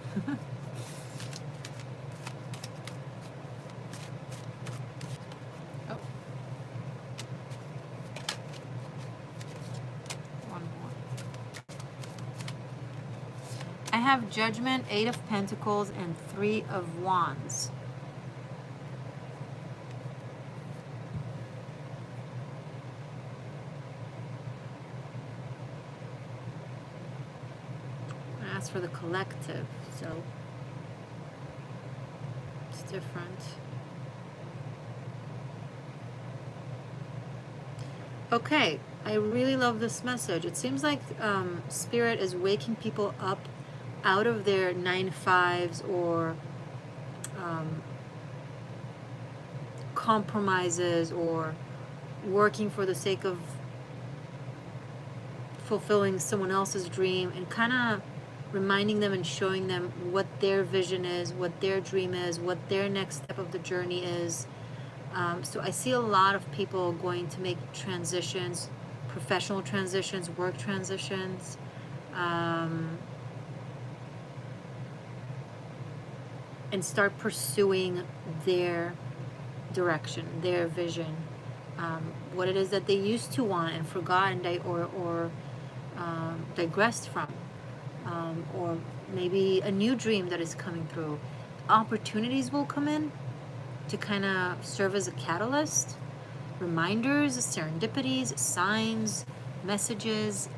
Oh. One more. I have Judgment, 8 of Pentacles, and 3 of Wands. For the collective, so it's different. Okay, I really love this message. It seems like Spirit is waking people up out of their 9-to-5s or compromises or working for the sake of fulfilling someone else's dream, and kind of reminding them and showing them what their vision is, what their dream is, what their next step of the journey is. So I see a lot of people going to make transitions, professional transitions, work transitions, and start pursuing their direction, their vision, what it is that they used to want and forgot and digressed from, or maybe a new dream that is coming through. Opportunities will come in to kind of serve as a catalyst, reminders, serendipities, signs, messages.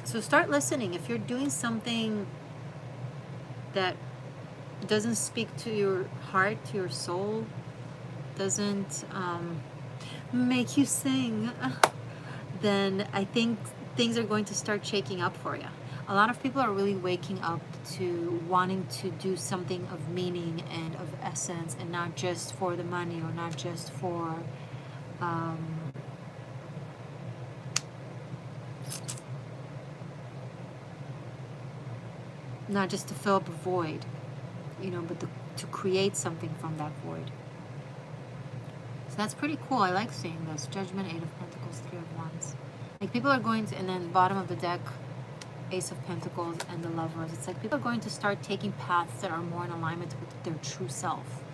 So start listening. If you're doing something that doesn't speak to your heart, to your soul, doesn't make you sing, then I think things are going to start shaking up for you. A lot of people are really waking up to wanting to do something of meaning and of essence, and not just for the money, or not just for not just to fill up a void, but to create something from that void. So that's pretty cool. I like seeing this. Judgment, Eight of Pentacles, Three of Wands. Like, people are going to, and then bottom of the deck, Ace of Pentacles and the Lovers. It's like people are going to start taking paths that are more in alignment with their true self.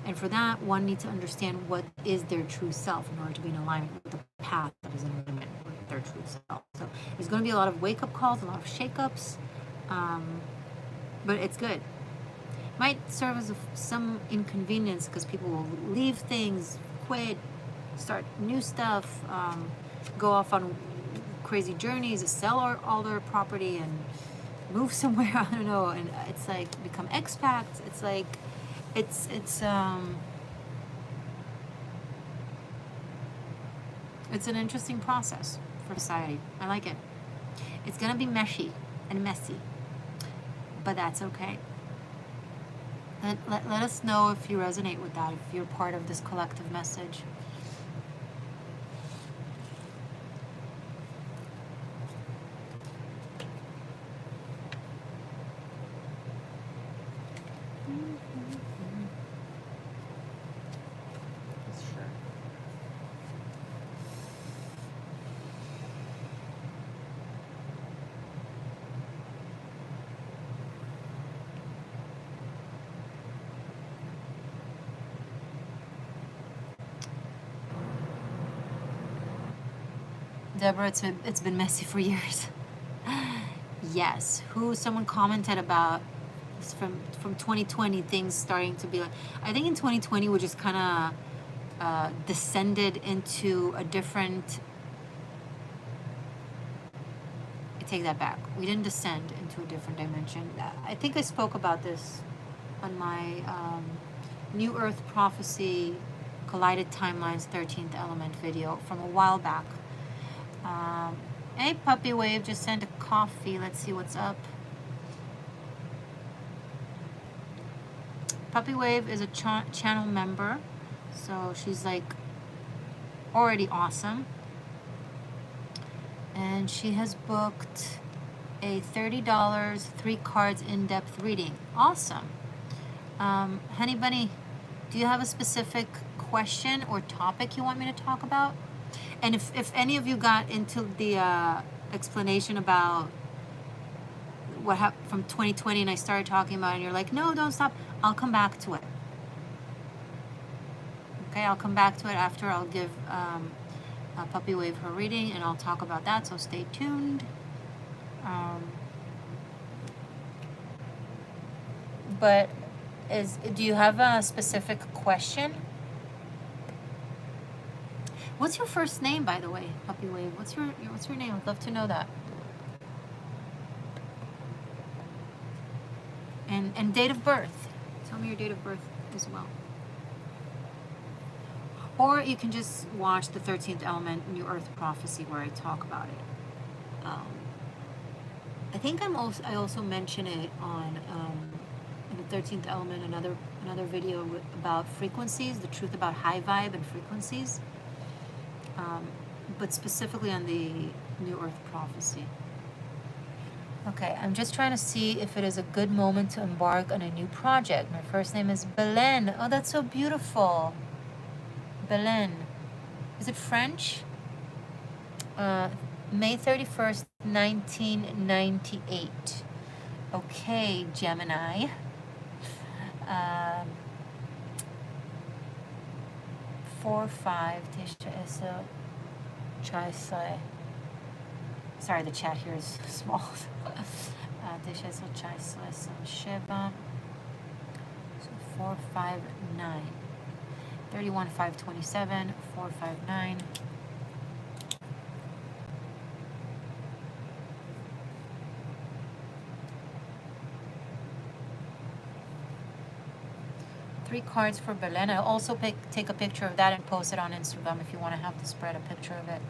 And for that, one needs to understand what is their true self in order to be in alignment with the path that is in alignment with their true self. So there's going to be a lot of wake-up calls, a lot of shake-ups, but it's good. Might serve as some inconvenience, because people will leave things, quit, start new stuff, go off on crazy journeys, sell all their property and move somewhere, I don't know, and it's like become expats. It's like it's an interesting process for society. I like it. It's gonna be meshy and messy, but that's okay. Let us know if you resonate with that, if you're part of this collective message. Deborah, it's been messy for years. Yes. Someone commented about from 2020, things starting to be like, I think in 2020 we just kind of descended into a different, I take that back. We didn't descend into a different dimension. I think I spoke about this on my New Earth Prophecy Collided Timelines 13th Element video from a while back. Hey, Puppy Wave just sent a coffee. Let's see what's up. Puppy Wave is a channel member, so she's like already awesome. And she has booked a $30 3 cards in-depth reading. Awesome. Honey Bunny, do you have a specific question or topic you want me to talk about? And if any of you got into the explanation about what happened from 2020 and I started talking about it and you're like, no, don't stop, I'll come back to it. Okay, I'll come back to it after I'll give Puppy Wave her reading, and I'll talk about that, so stay tuned. But do you have a specific question? What's your first name, by the way, Puppy Wave? What's your name? I'd love to know that. And date of birth. Tell me your date of birth as well. Or you can just watch the 13th Element New Earth Prophecy where I talk about it. I think I also mention it on in the 13th Element, another video about frequencies, the truth about high vibe and frequencies. But specifically on the New Earth prophecy. Okay, I'm just trying to see if it is a good moment to embark on a new project. My first name is Belen. Oh, that's so beautiful. Belen. Is it French? May 31st, 1998. Okay, Gemini. 4-5. Sorry, the chat here is small. Sheba. So 4-5-9. 31-5-27. 4-5-9. Three cards for Berlin. I'll also take a picture of that and post it on Instagram if you want to have the spread, a picture of it.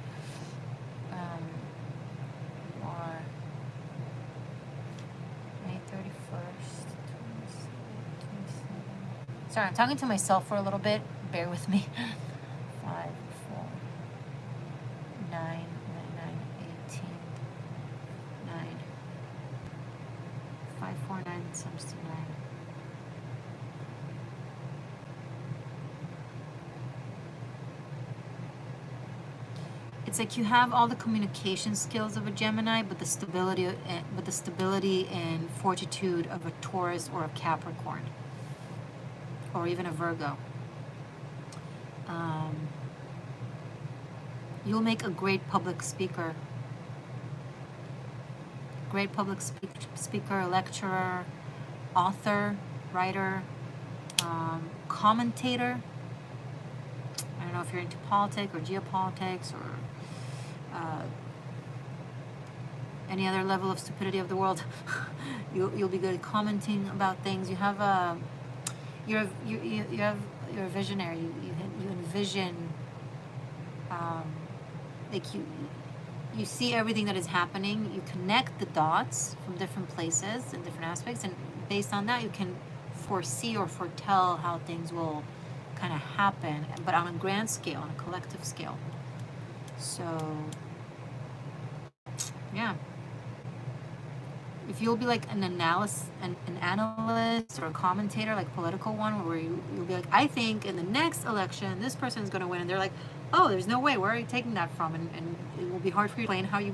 Or May 31st, 27. Sorry, I'm talking to myself for a little bit. Bear with me. 5, 4, 9, 18, 9. 5, 4, 9 sums to 9. It's like you have all the communication skills of a Gemini, but the stability and fortitude of a Taurus or a Capricorn, or even a Virgo. You'll make a great public speaker. Great public speaker, lecturer, author, writer, commentator. I don't know if you're into politics or geopolitics or any other level of stupidity of the world. You'll be good at commenting about things. You have you're a visionary. You envision, like you see everything that is happening. You connect the dots from different places and different aspects, and based on that, you can foresee or foretell how things will kind of happen, but on a grand scale, on a collective scale. So, yeah. If you'll be like an analyst or a commentator, like political one, where you'll be like, I think in the next election, this person is going to win, and they're like, oh, there's no way, where are you taking that from? And it will be hard for you to explain how you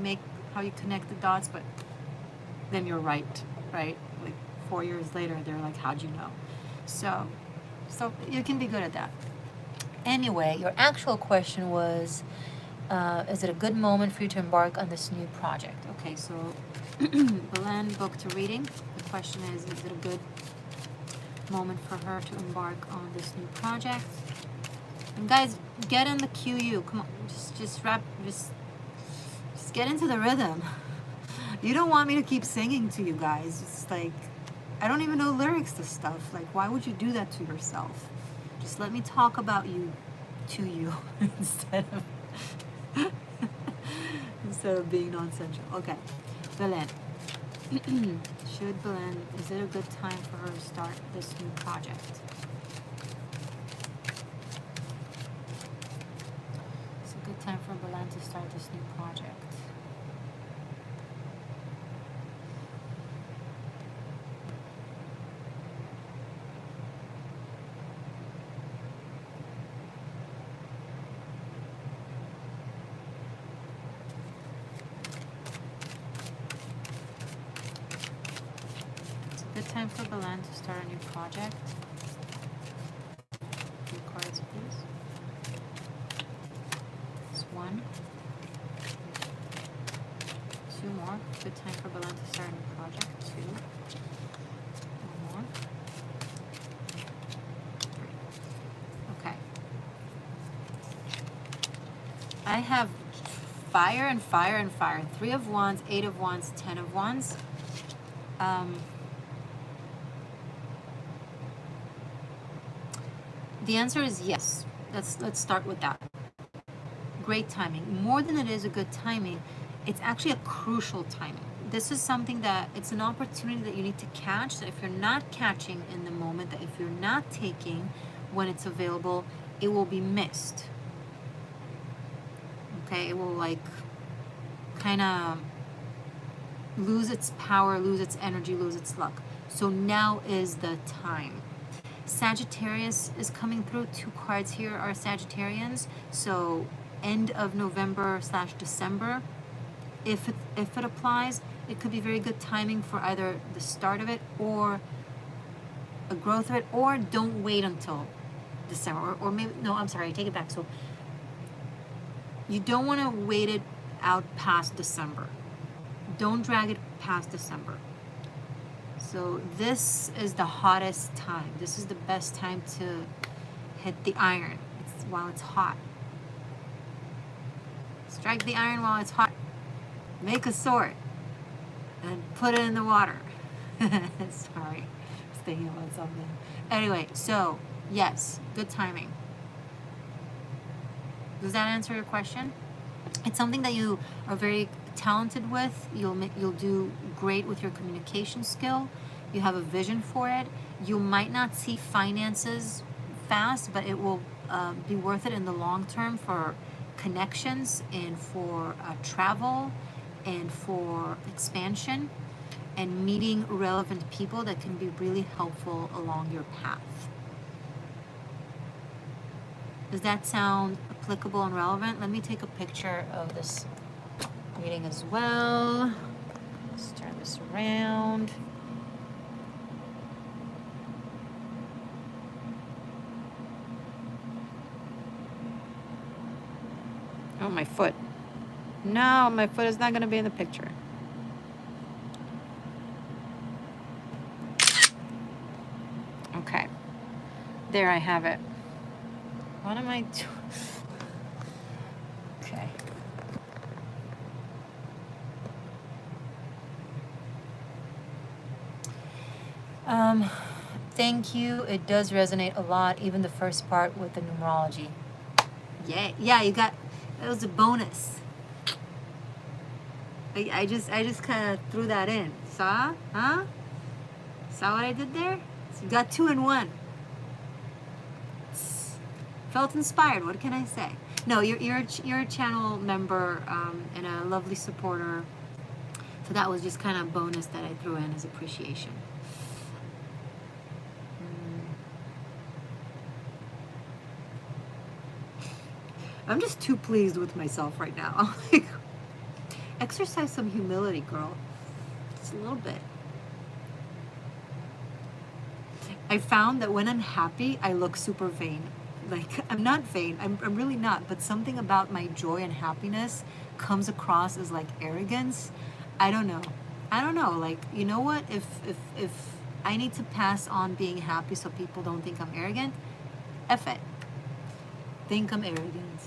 connect the dots, but then you're right? Like 4 years later, they're like, how'd you know? So you can be good at that. Anyway, your actual question was, is it a good moment for you to embark on this new project? Okay, so Belen booked a reading. The question is it a good moment for her to embark on this new project? And guys, get in the QU. Come on, just get into the rhythm. You don't want me to keep singing to you guys. It's like, I don't even know lyrics to stuff. Like, why would you do that to yourself? Just let me talk about you to you instead of being nonsensical. Okay, Belen. Is it a good time for her to start this new project? It's a good time for Belen to start this new project. Time for Belen to start a new project. 2 cards, please. It's 1. 2 more. Good time for Belen to start a new project. 2. 1 more. 3. Okay. I have fire and fire and fire. 3 of Wands, 8 of Wands, 10 of Wands. The answer is yes. Let's start with that. Great timing. More than it is a good timing, it's actually a crucial timing. This is something that it's an opportunity that you need to catch, that if you're not catching in the moment, that if you're not taking when it's available, it will be missed. Okay, it will like kind of lose its power, lose its energy, lose its luck. So now is the time. Sagittarius is coming through. 2 cards here are Sagittarians. So end of November / December, if it applies, it could be very good timing for either the start of it or a growth of it, or don't wait until December, or maybe, no, I'm sorry, I take it back. So you don't want to wait it out past December. Don't drag it past December. So this is the hottest time. This is the best time to hit the iron while it's hot. Strike the iron while it's hot. Make a sword and put it in the water. Sorry, I was thinking about something. Anyway, so yes, good timing. Does that answer your question? It's something that you are very talented with. You'll do great with your communication skill. You have a vision for it. You might not see finances fast, but it will be worth it in the long term for connections and for travel and for expansion and meeting relevant people that can be really helpful along your path. Does that sound applicable and relevant? Let me take a picture of this reading as well. Let's turn this around. Oh, my foot. No, my foot is not going to be in the picture. Okay. There I have it. What am I doing? Okay. Thank you. It does resonate a lot, even the first part with the numerology. Yay. Yeah, you got, that was a bonus. I just kind of threw that in. Saw? Huh? Saw what I did there? So you got 2 in 1. Felt inspired. What can I say? No, you're a channel member and a lovely supporter. So that was just kind of a bonus that I threw in as appreciation. I'm just too pleased with myself right now. I'm like, exercise some humility, girl. Just a little bit. I found that when I'm happy, I look super vain. Like, I'm not vain. I'm really not. But something about my joy and happiness comes across as like arrogance. I don't know. Like, you know what? If I need to pass on being happy so people don't think I'm arrogant, F it. Think I'm arrogant.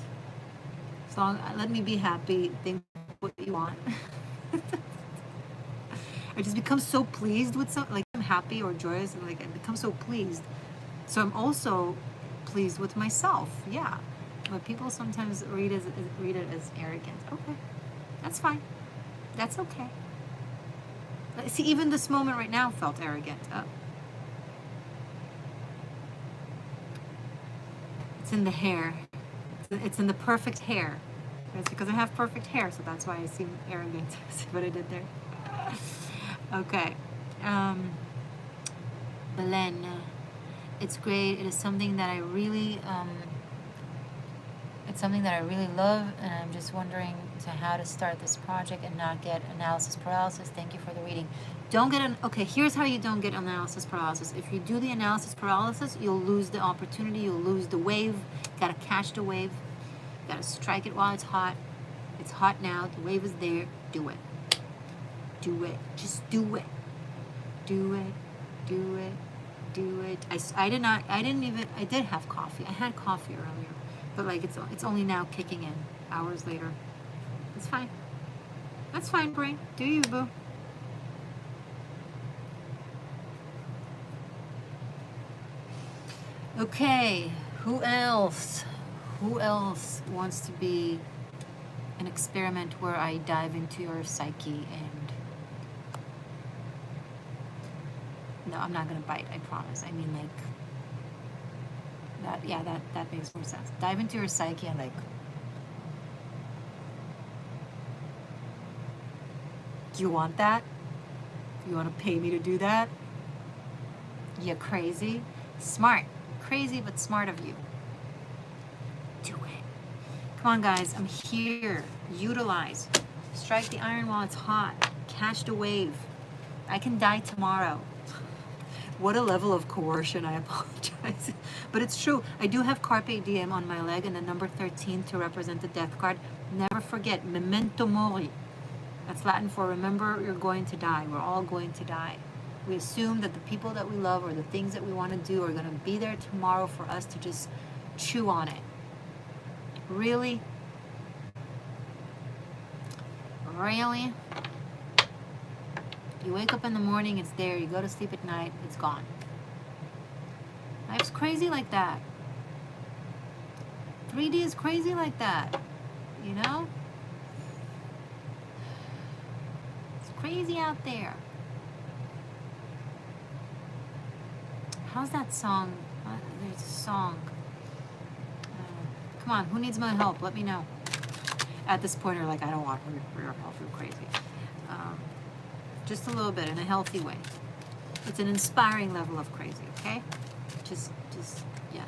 So let me be happy. Think what you want. I just become so pleased with something. Like, I'm happy or joyous, and like I become so pleased. So I'm also pleased with myself. Yeah. But people sometimes read it as arrogant. Okay. That's fine. That's okay. See, even this moment right now felt arrogant. Oh. It's in the hair. It's in the perfect hair. It's because I have perfect hair, so that's why I seem arrogant. See what I did there? Okay. Belen. It's great. It is something that I really love, and I'm just wondering how to start this project and not get analysis paralysis. Thank you for the reading. Okay, here's how you don't get analysis paralysis. If you do the analysis paralysis, you'll lose the opportunity, you'll lose the wave. You gotta catch the wave. You gotta strike it while it's hot. It's hot now, the wave is there. Do it. Do it. Just do it. Do it. Do it. Do it. I did have coffee. I had coffee earlier, but like it's only now kicking in hours later. It's fine. That's fine, brain. Do you, boo? Okay. Who else? Who else wants to be an experiment where I dive into your psyche and... No, I'm not gonna bite, I promise. I mean, like, that, yeah, that makes more sense. Dive into your psyche and like Do you want that? You want to pay me to do that? You crazy? Smart. Crazy, but smart of you. Do it. Come on, guys. I'm here. Utilize. Strike the iron while it's hot. Catch the wave. I can die tomorrow. What a level of coercion. I apologize. But it's true. I do have Carpe Diem on my leg and the number 13 to represent the death card. Never forget, memento mori. That's Latin for remember you're going to die. We're all going to die. We assume that the people that we love or the things that we want to do are going to be there tomorrow for us to just chew on it. Really? Really? You wake up in the morning, it's there. You go to sleep at night, it's gone. Life's crazy like that. 3D is crazy like that. You know? It's crazy out there. How's that song? There's a song. Come on, who needs my help? Let me know. At this point, you're like, I don't want your help. You're crazy. Just a little bit in a healthy way. It's an inspiring level of crazy, okay? Just, yeah.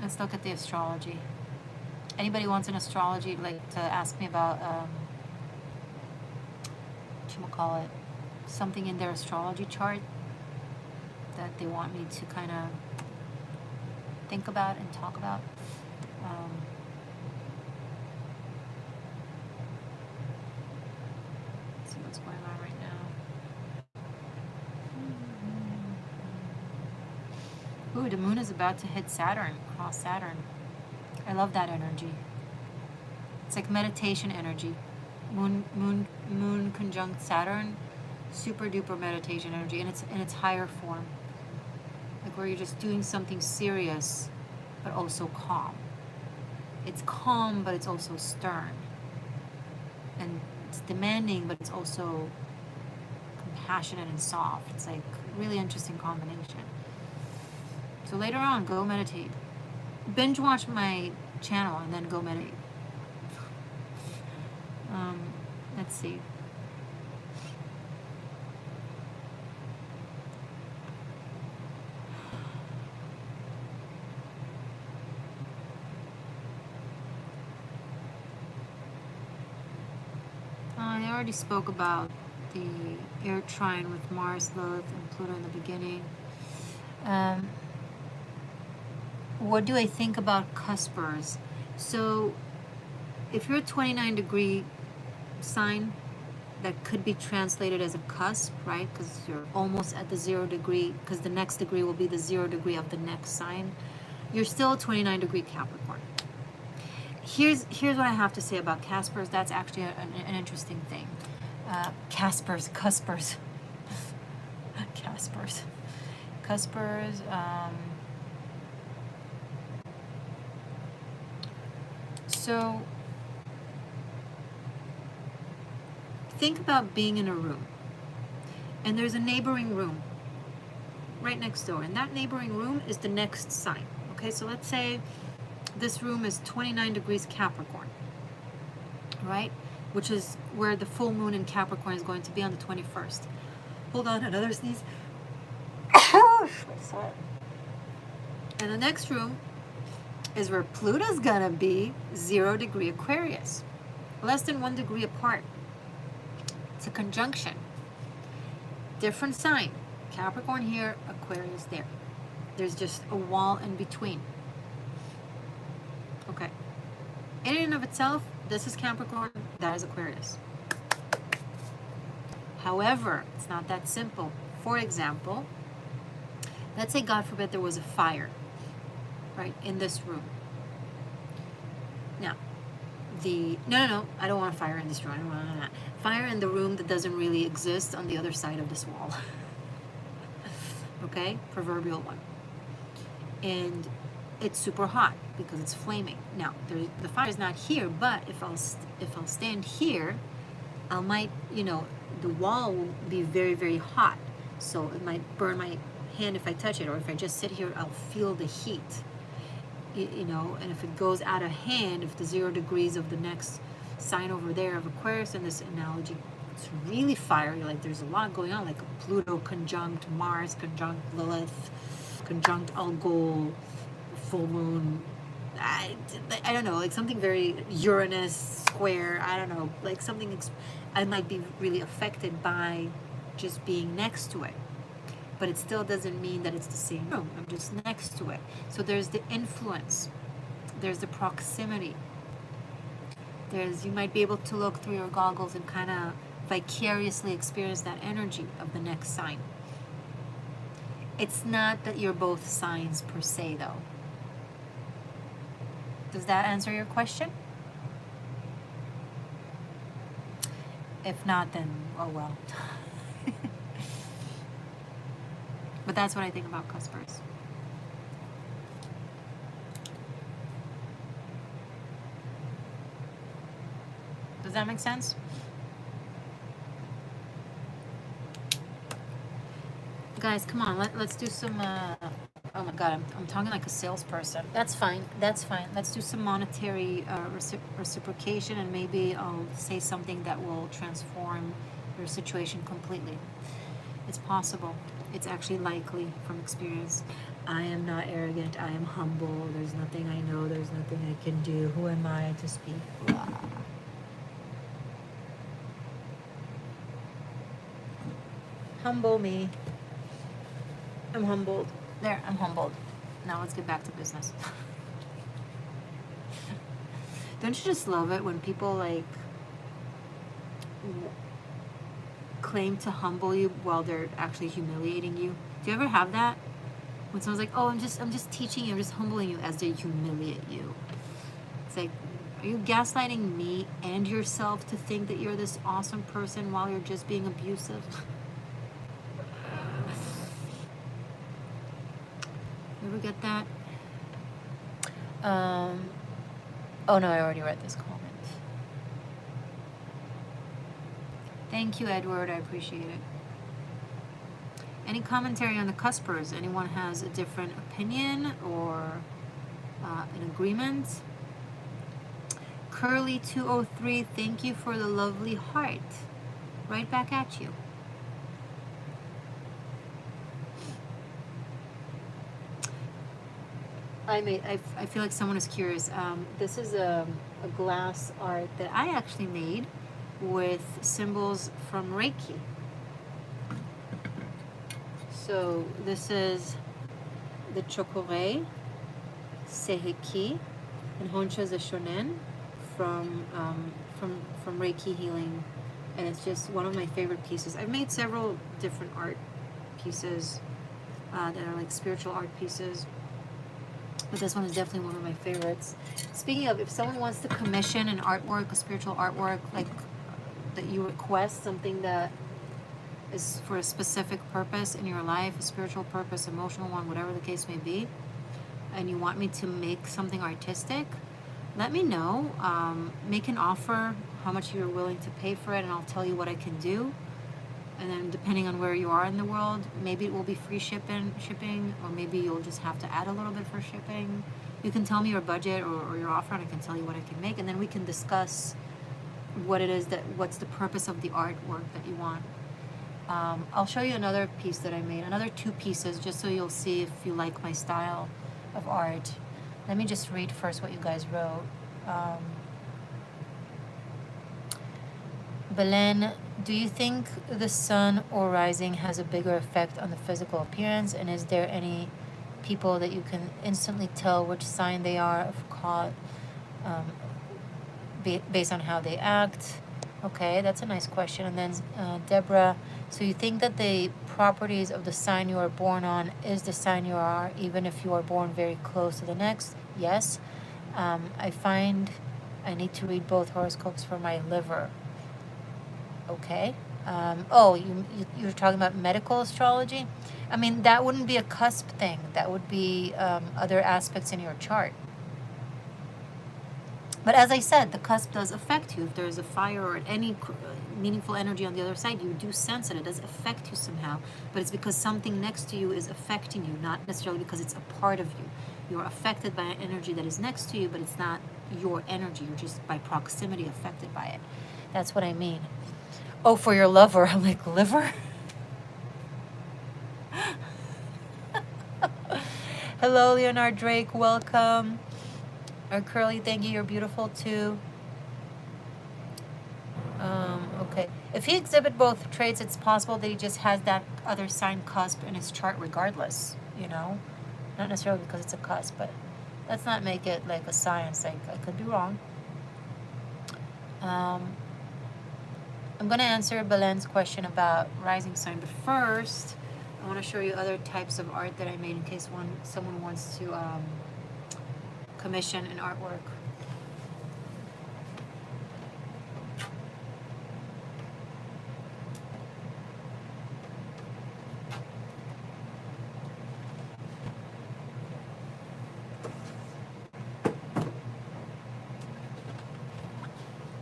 Let's look at the astrology. Anybody wants an astrology, like to ask me about, whatchamacallit, something in their astrology chart that they want me to kind of think about and talk about. Let's see what's going on right now. Ooh, the moon is about to hit Saturn, cross Saturn. I love that energy. It's like meditation energy. Moon conjunct Saturn, super duper meditation energy, and it's in its higher form. Like where you're just doing something serious, but also calm. It's calm, but it's also stern. And it's demanding, but it's also compassionate and soft. It's like a really interesting combination. So later on, go meditate. Binge watch my channel and then go meditate. Let's see. I already spoke about the air trine with Mars, Lilith, and Pluto in the beginning. What do I think about cuspers? So if you're a 29-degree sign, that could be translated as a cusp, right? Because you're almost at the 0 degree, because the next degree will be the 0 degree of the next sign. You're still a 29-degree Capricorn. Here's what I have to say about Caspers. That's actually an interesting thing. Caspers, Cuspers. Caspers. Cuspers. So think about being in a room, and there's a neighboring room right next door, and that neighboring room is the next sign. Okay, so let's say this room is 29 degrees Capricorn, right? Which is where the full moon in Capricorn is going to be on the 21st. Hold on, another sneeze. And the next room is where Pluto's gonna be 0 degree Aquarius, less than 1 degree apart. It's a conjunction. Different sign. Capricorn here, Aquarius there. There's just a wall in between. Okay. In and of itself, this is Capricorn, that is Aquarius. However, it's not that simple. For example, let's say, God forbid, there was a fire, right, in this room. Now, no, I don't want a fire in this room. I don't want that. Fire in the room that doesn't really exist on the other side of this wall. Okay, proverbial one. And it's super hot because it's flaming. Now, the fire is not here, but if I'll stand here, the wall will be very, very hot. So it might burn my hand if I touch it, or if I just sit here, I'll feel the heat. And if it goes out of hand, if the 0 degrees of the next sign over there of Aquarius in this analogy, it's really fiery. Like there's a lot going on, like Pluto conjunct Mars, conjunct Lilith, conjunct Algol, full moon. I don't know, like something very Uranus square. I don't know, like something I might be really affected by just being next to it. But it still doesn't mean that it's the same room. I'm just next to it. So there's the influence. There's the proximity. You might be able to look through your goggles and kind of vicariously experience that energy of the next sign. It's not that you're both signs per se, though. Does that answer your question? If not, then oh well. But that's what I think about cuspers. Does that make sense? Guys, come on, let's do some, oh my God, I'm talking like a salesperson. That's fine, that's fine. Let's do some monetary reciprocation, and maybe I'll say something that will transform your situation completely. It's possible. It's actually likely from experience. I am not arrogant, I am humble. There's nothing I know, there's nothing I can do. Who am I to speak? Blah. Humble me. I'm humbled. There, I'm humbled. Now let's get back to business. Don't you just love it when people like claim to humble you while they're actually humiliating you? Do you ever have that? When someone's like, "Oh, I'm just teaching you, I'm just humbling you," as they humiliate you. It's like, are you gaslighting me and yourself to think that you're this awesome person while you're just being abusive? Ever get that? Oh no, I already read this comment. Thank you, Edward. I appreciate it. Any commentary on the cuspers? Anyone has a different opinion or an agreement? Curly203, thank you for the lovely heart. Right back at you. I feel like someone is curious. This is a glass art that I actually made with symbols from Reiki. So this is the Chokore, Seiheki, and Honsha Shonen from Reiki healing, and it's just one of my favorite pieces. I've made several different art pieces that are like spiritual art pieces, but this one is definitely one of my favorites. Speaking of, if someone wants to commission an artwork, a spiritual artwork, like that you request something that is for a specific purpose in your life, a spiritual purpose, emotional one, whatever the case may be, and you want me to make something artistic, let me know. Make an offer, how much you're willing to pay for it, and I'll tell you what I can do. And then depending on where you are in the world, maybe it will be free shipping, or maybe you'll just have to add a little bit for shipping. You can tell me your budget or your offer, and I can tell you what I can make, and then we can discuss what's the purpose of the artwork that you want. I'll show you another piece that I made, another 2 pieces, just so you'll see if you like my style of art. Let me just read first what you guys wrote. Belen, do you think the sun or rising has a bigger effect on the physical appearance? And is there any people that you can instantly tell which sign they are if caught based on how they act? Okay, that's a nice question. And then Deborah, so you think that the properties of the sign you are born on is the sign you are, even if you are born very close to the next? Yes. I find I need to read both horoscopes for my liver. Okay. You're talking about medical astrology? I mean, that wouldn't be a cusp thing. That would be other aspects in your chart. But as I said, the cusp does affect you. If there's a fire or any meaningful energy on the other side, you do sense it. It does affect you somehow. But it's because something next to you is affecting you, not necessarily because it's a part of you. You're affected by an energy that is next to you, but it's not your energy. You're just by proximity affected by it. That's what I mean. Oh, for your lover. I'm like, liver? Hello, Leonard Drake. Welcome. Or Curly, thank you. You're beautiful too. Okay. If he exhibit both traits, it's possible that he just has that other sign cusp in his chart regardless, you know? Not necessarily because it's a cusp, but let's not make it like a science. Like, I could be wrong. I'm going to answer Belen's question about rising sign, but first, I want to show you other types of art that I made in case someone wants to commission an artwork.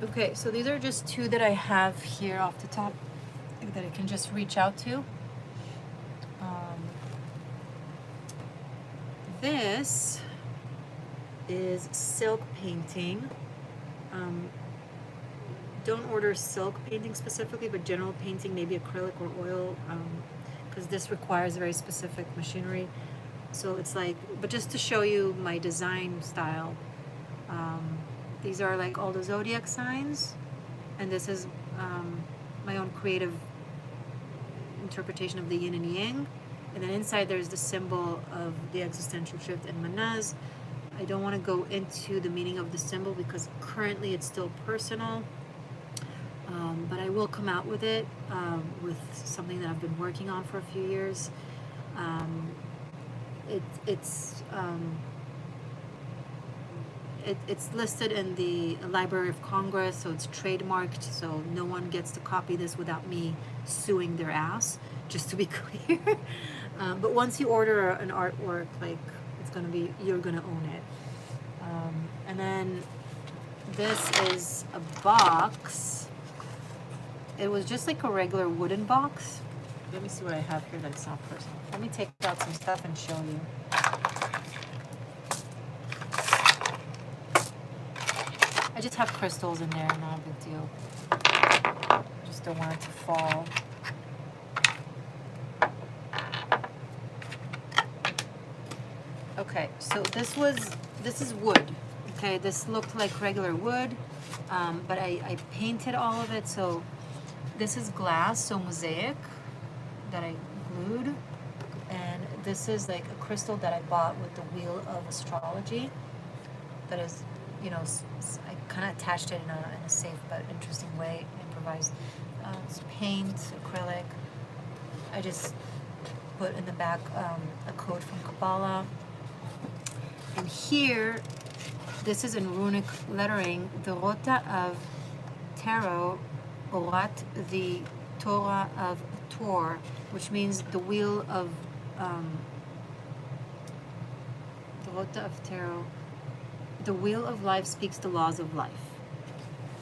Okay, so these are just two that I have here off the top that I can just reach out to. This is silk painting. Don't order silk painting specifically, but general painting, maybe acrylic or oil, because this requires very specific machinery. So it's like, but just to show you my design style, these are like all the zodiac signs, and this is my own creative interpretation of the yin and yang. And then inside there's the symbol of the existential shift and manaz. I don't want to go into the meaning of the symbol because currently it's still personal, but I will come out with it with something that I've been working on for a few years. It's listed in the Library of Congress, so it's trademarked, so no one gets to copy this without me suing their ass, just to be clear. But once you order an artwork, like, it's gonna be, you're gonna own it. And then this is a box. It was just like a regular wooden box. Let me see what I have here that's not personal. Let me take out some stuff and show you. I just have crystals in there, not a big deal. Just don't want it to fall. Okay, so this is wood. Okay, this looked like regular wood, but I painted all of it. So this is glass, so mosaic that I glued, and this is like a crystal that I bought with the wheel of astrology. That is, you know, I kind of attached it in a safe but interesting way, improvised. It's paint, acrylic. I just put in the back a code from Kabbalah. And here, this is in runic lettering, the Rota of Tarot, Orat, the Torah of Tor, which means the wheel of, the Rota of Tarot, the wheel of life speaks the laws of life.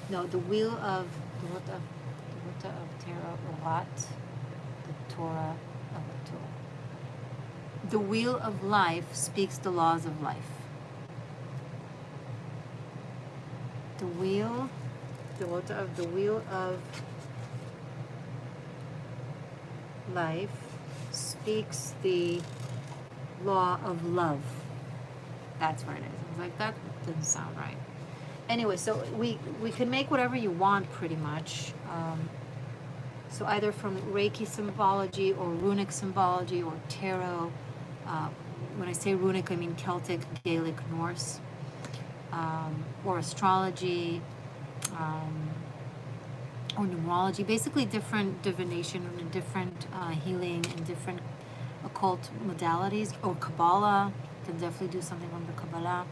No, the wheel of, the Rota of Tarot, Orat, the Torah of Tor. The wheel of life speaks the laws of life. The wheel, the wheel of life speaks the law of love. That's what it is. I was like, that doesn't sound right. Anyway, so we can make whatever you want pretty much. So either from Reiki symbology or runic symbology or tarot. When I say runic, I mean Celtic, Gaelic, Norse, or astrology, or numerology. Basically different divination and different healing and different occult modalities, or Kabbalah. Can definitely do something from the Kabbalah.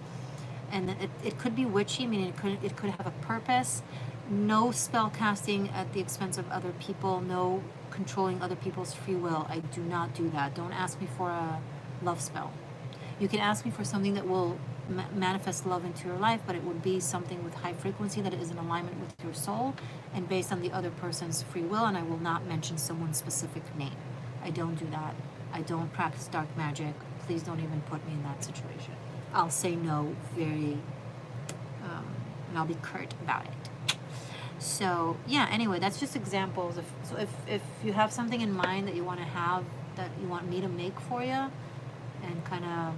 And it could be witchy, meaning it could have a purpose. No spell casting at the expense of other people, no controlling other people's free will. I do not do that. Don't ask me for a love spell. You can ask me for something that will manifest love into your life, but it would be something with high frequency that is in alignment with your soul and based on the other person's free will, and I will not mention someone's specific name. I don't do that. I don't practice dark magic. Please don't even put me in that situation. I'll say no very and I'll be curt about it. So yeah, anyway, that's just examples of, so if you have something in mind that you want to have, that you want me to make for you, and kind of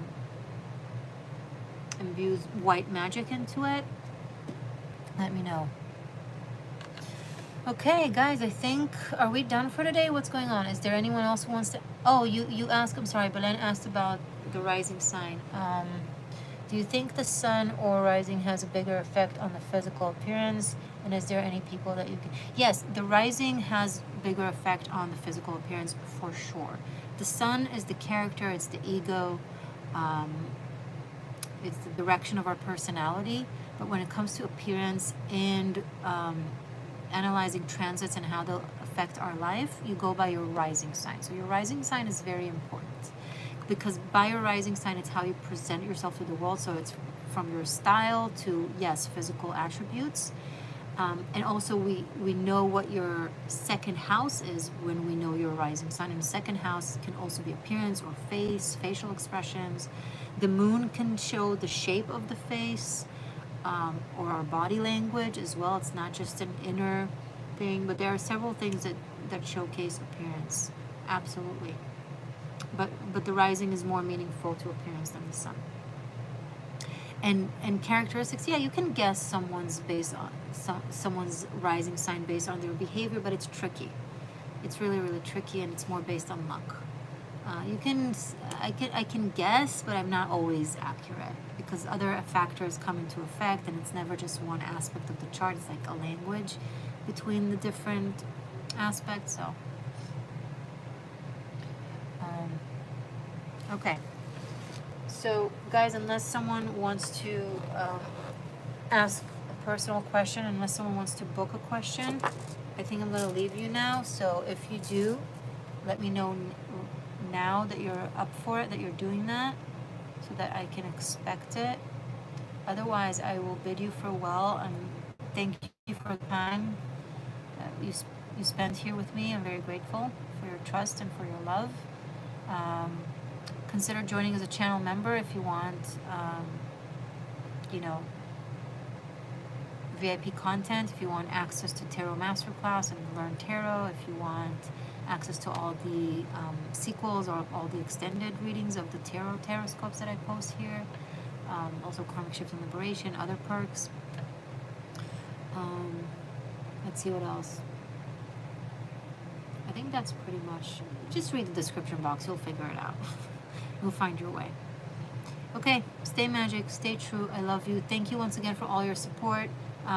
imbue white magic into it, let me know. Okay, guys, I think, are we done for today? What's going on? Is there anyone else who wants to, oh, you asked, I'm sorry, Belen asked about the rising sign. Do you think the sun or rising has a bigger effect on the physical appearance? And is there any people that you can... Yes, the rising has bigger effect on the physical appearance for sure. The sun is the character, it's the ego, it's the direction of our personality. But when it comes to appearance and analyzing transits and how they'll affect our life, you go by your rising sign. So your rising sign is very important, because by your rising sign, it's how you present yourself to the world. So it's from your style to, yes, physical attributes. And also we know what your second house is when we know your rising sign. And the second house can also be appearance or face, facial expressions. The moon can show the shape of the face, or our body language as well. It's not just an inner thing, but there are several things that showcase appearance. Absolutely. But the rising is more meaningful to appearance than the sun. And characteristics, yeah, you can guess someone's based on someone's rising sign based on their behavior, but it's tricky. It's really, really tricky, and it's more based on luck. I can guess, but I'm not always accurate, because other factors come into effect, and it's never just one aspect of the chart. It's like a language between the different aspects. So okay. So guys, unless someone wants to ask a personal question, unless someone wants to book a question, I think I'm going to leave you now. So if you do, let me know now that you're up for it, that you're doing that, so that I can expect it. Otherwise, I will bid you farewell, and thank you for the time that you spent here with me. I'm very grateful for your trust and for your love. Consider joining as a channel member if you want, VIP content, if you want access to Tarot Masterclass and learn Tarot, if you want access to all the sequels or all the extended readings of the Tarot scopes that I post here, also Karmic Shift and Liberation, other perks. Let's see what else. I think that's pretty much, just read the description box, you'll figure it out. You'll find your way. Okay, stay magic, stay true. I love you. Thank you once again for all your support.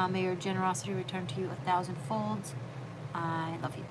May your generosity return to you 1,000-fold. I love you.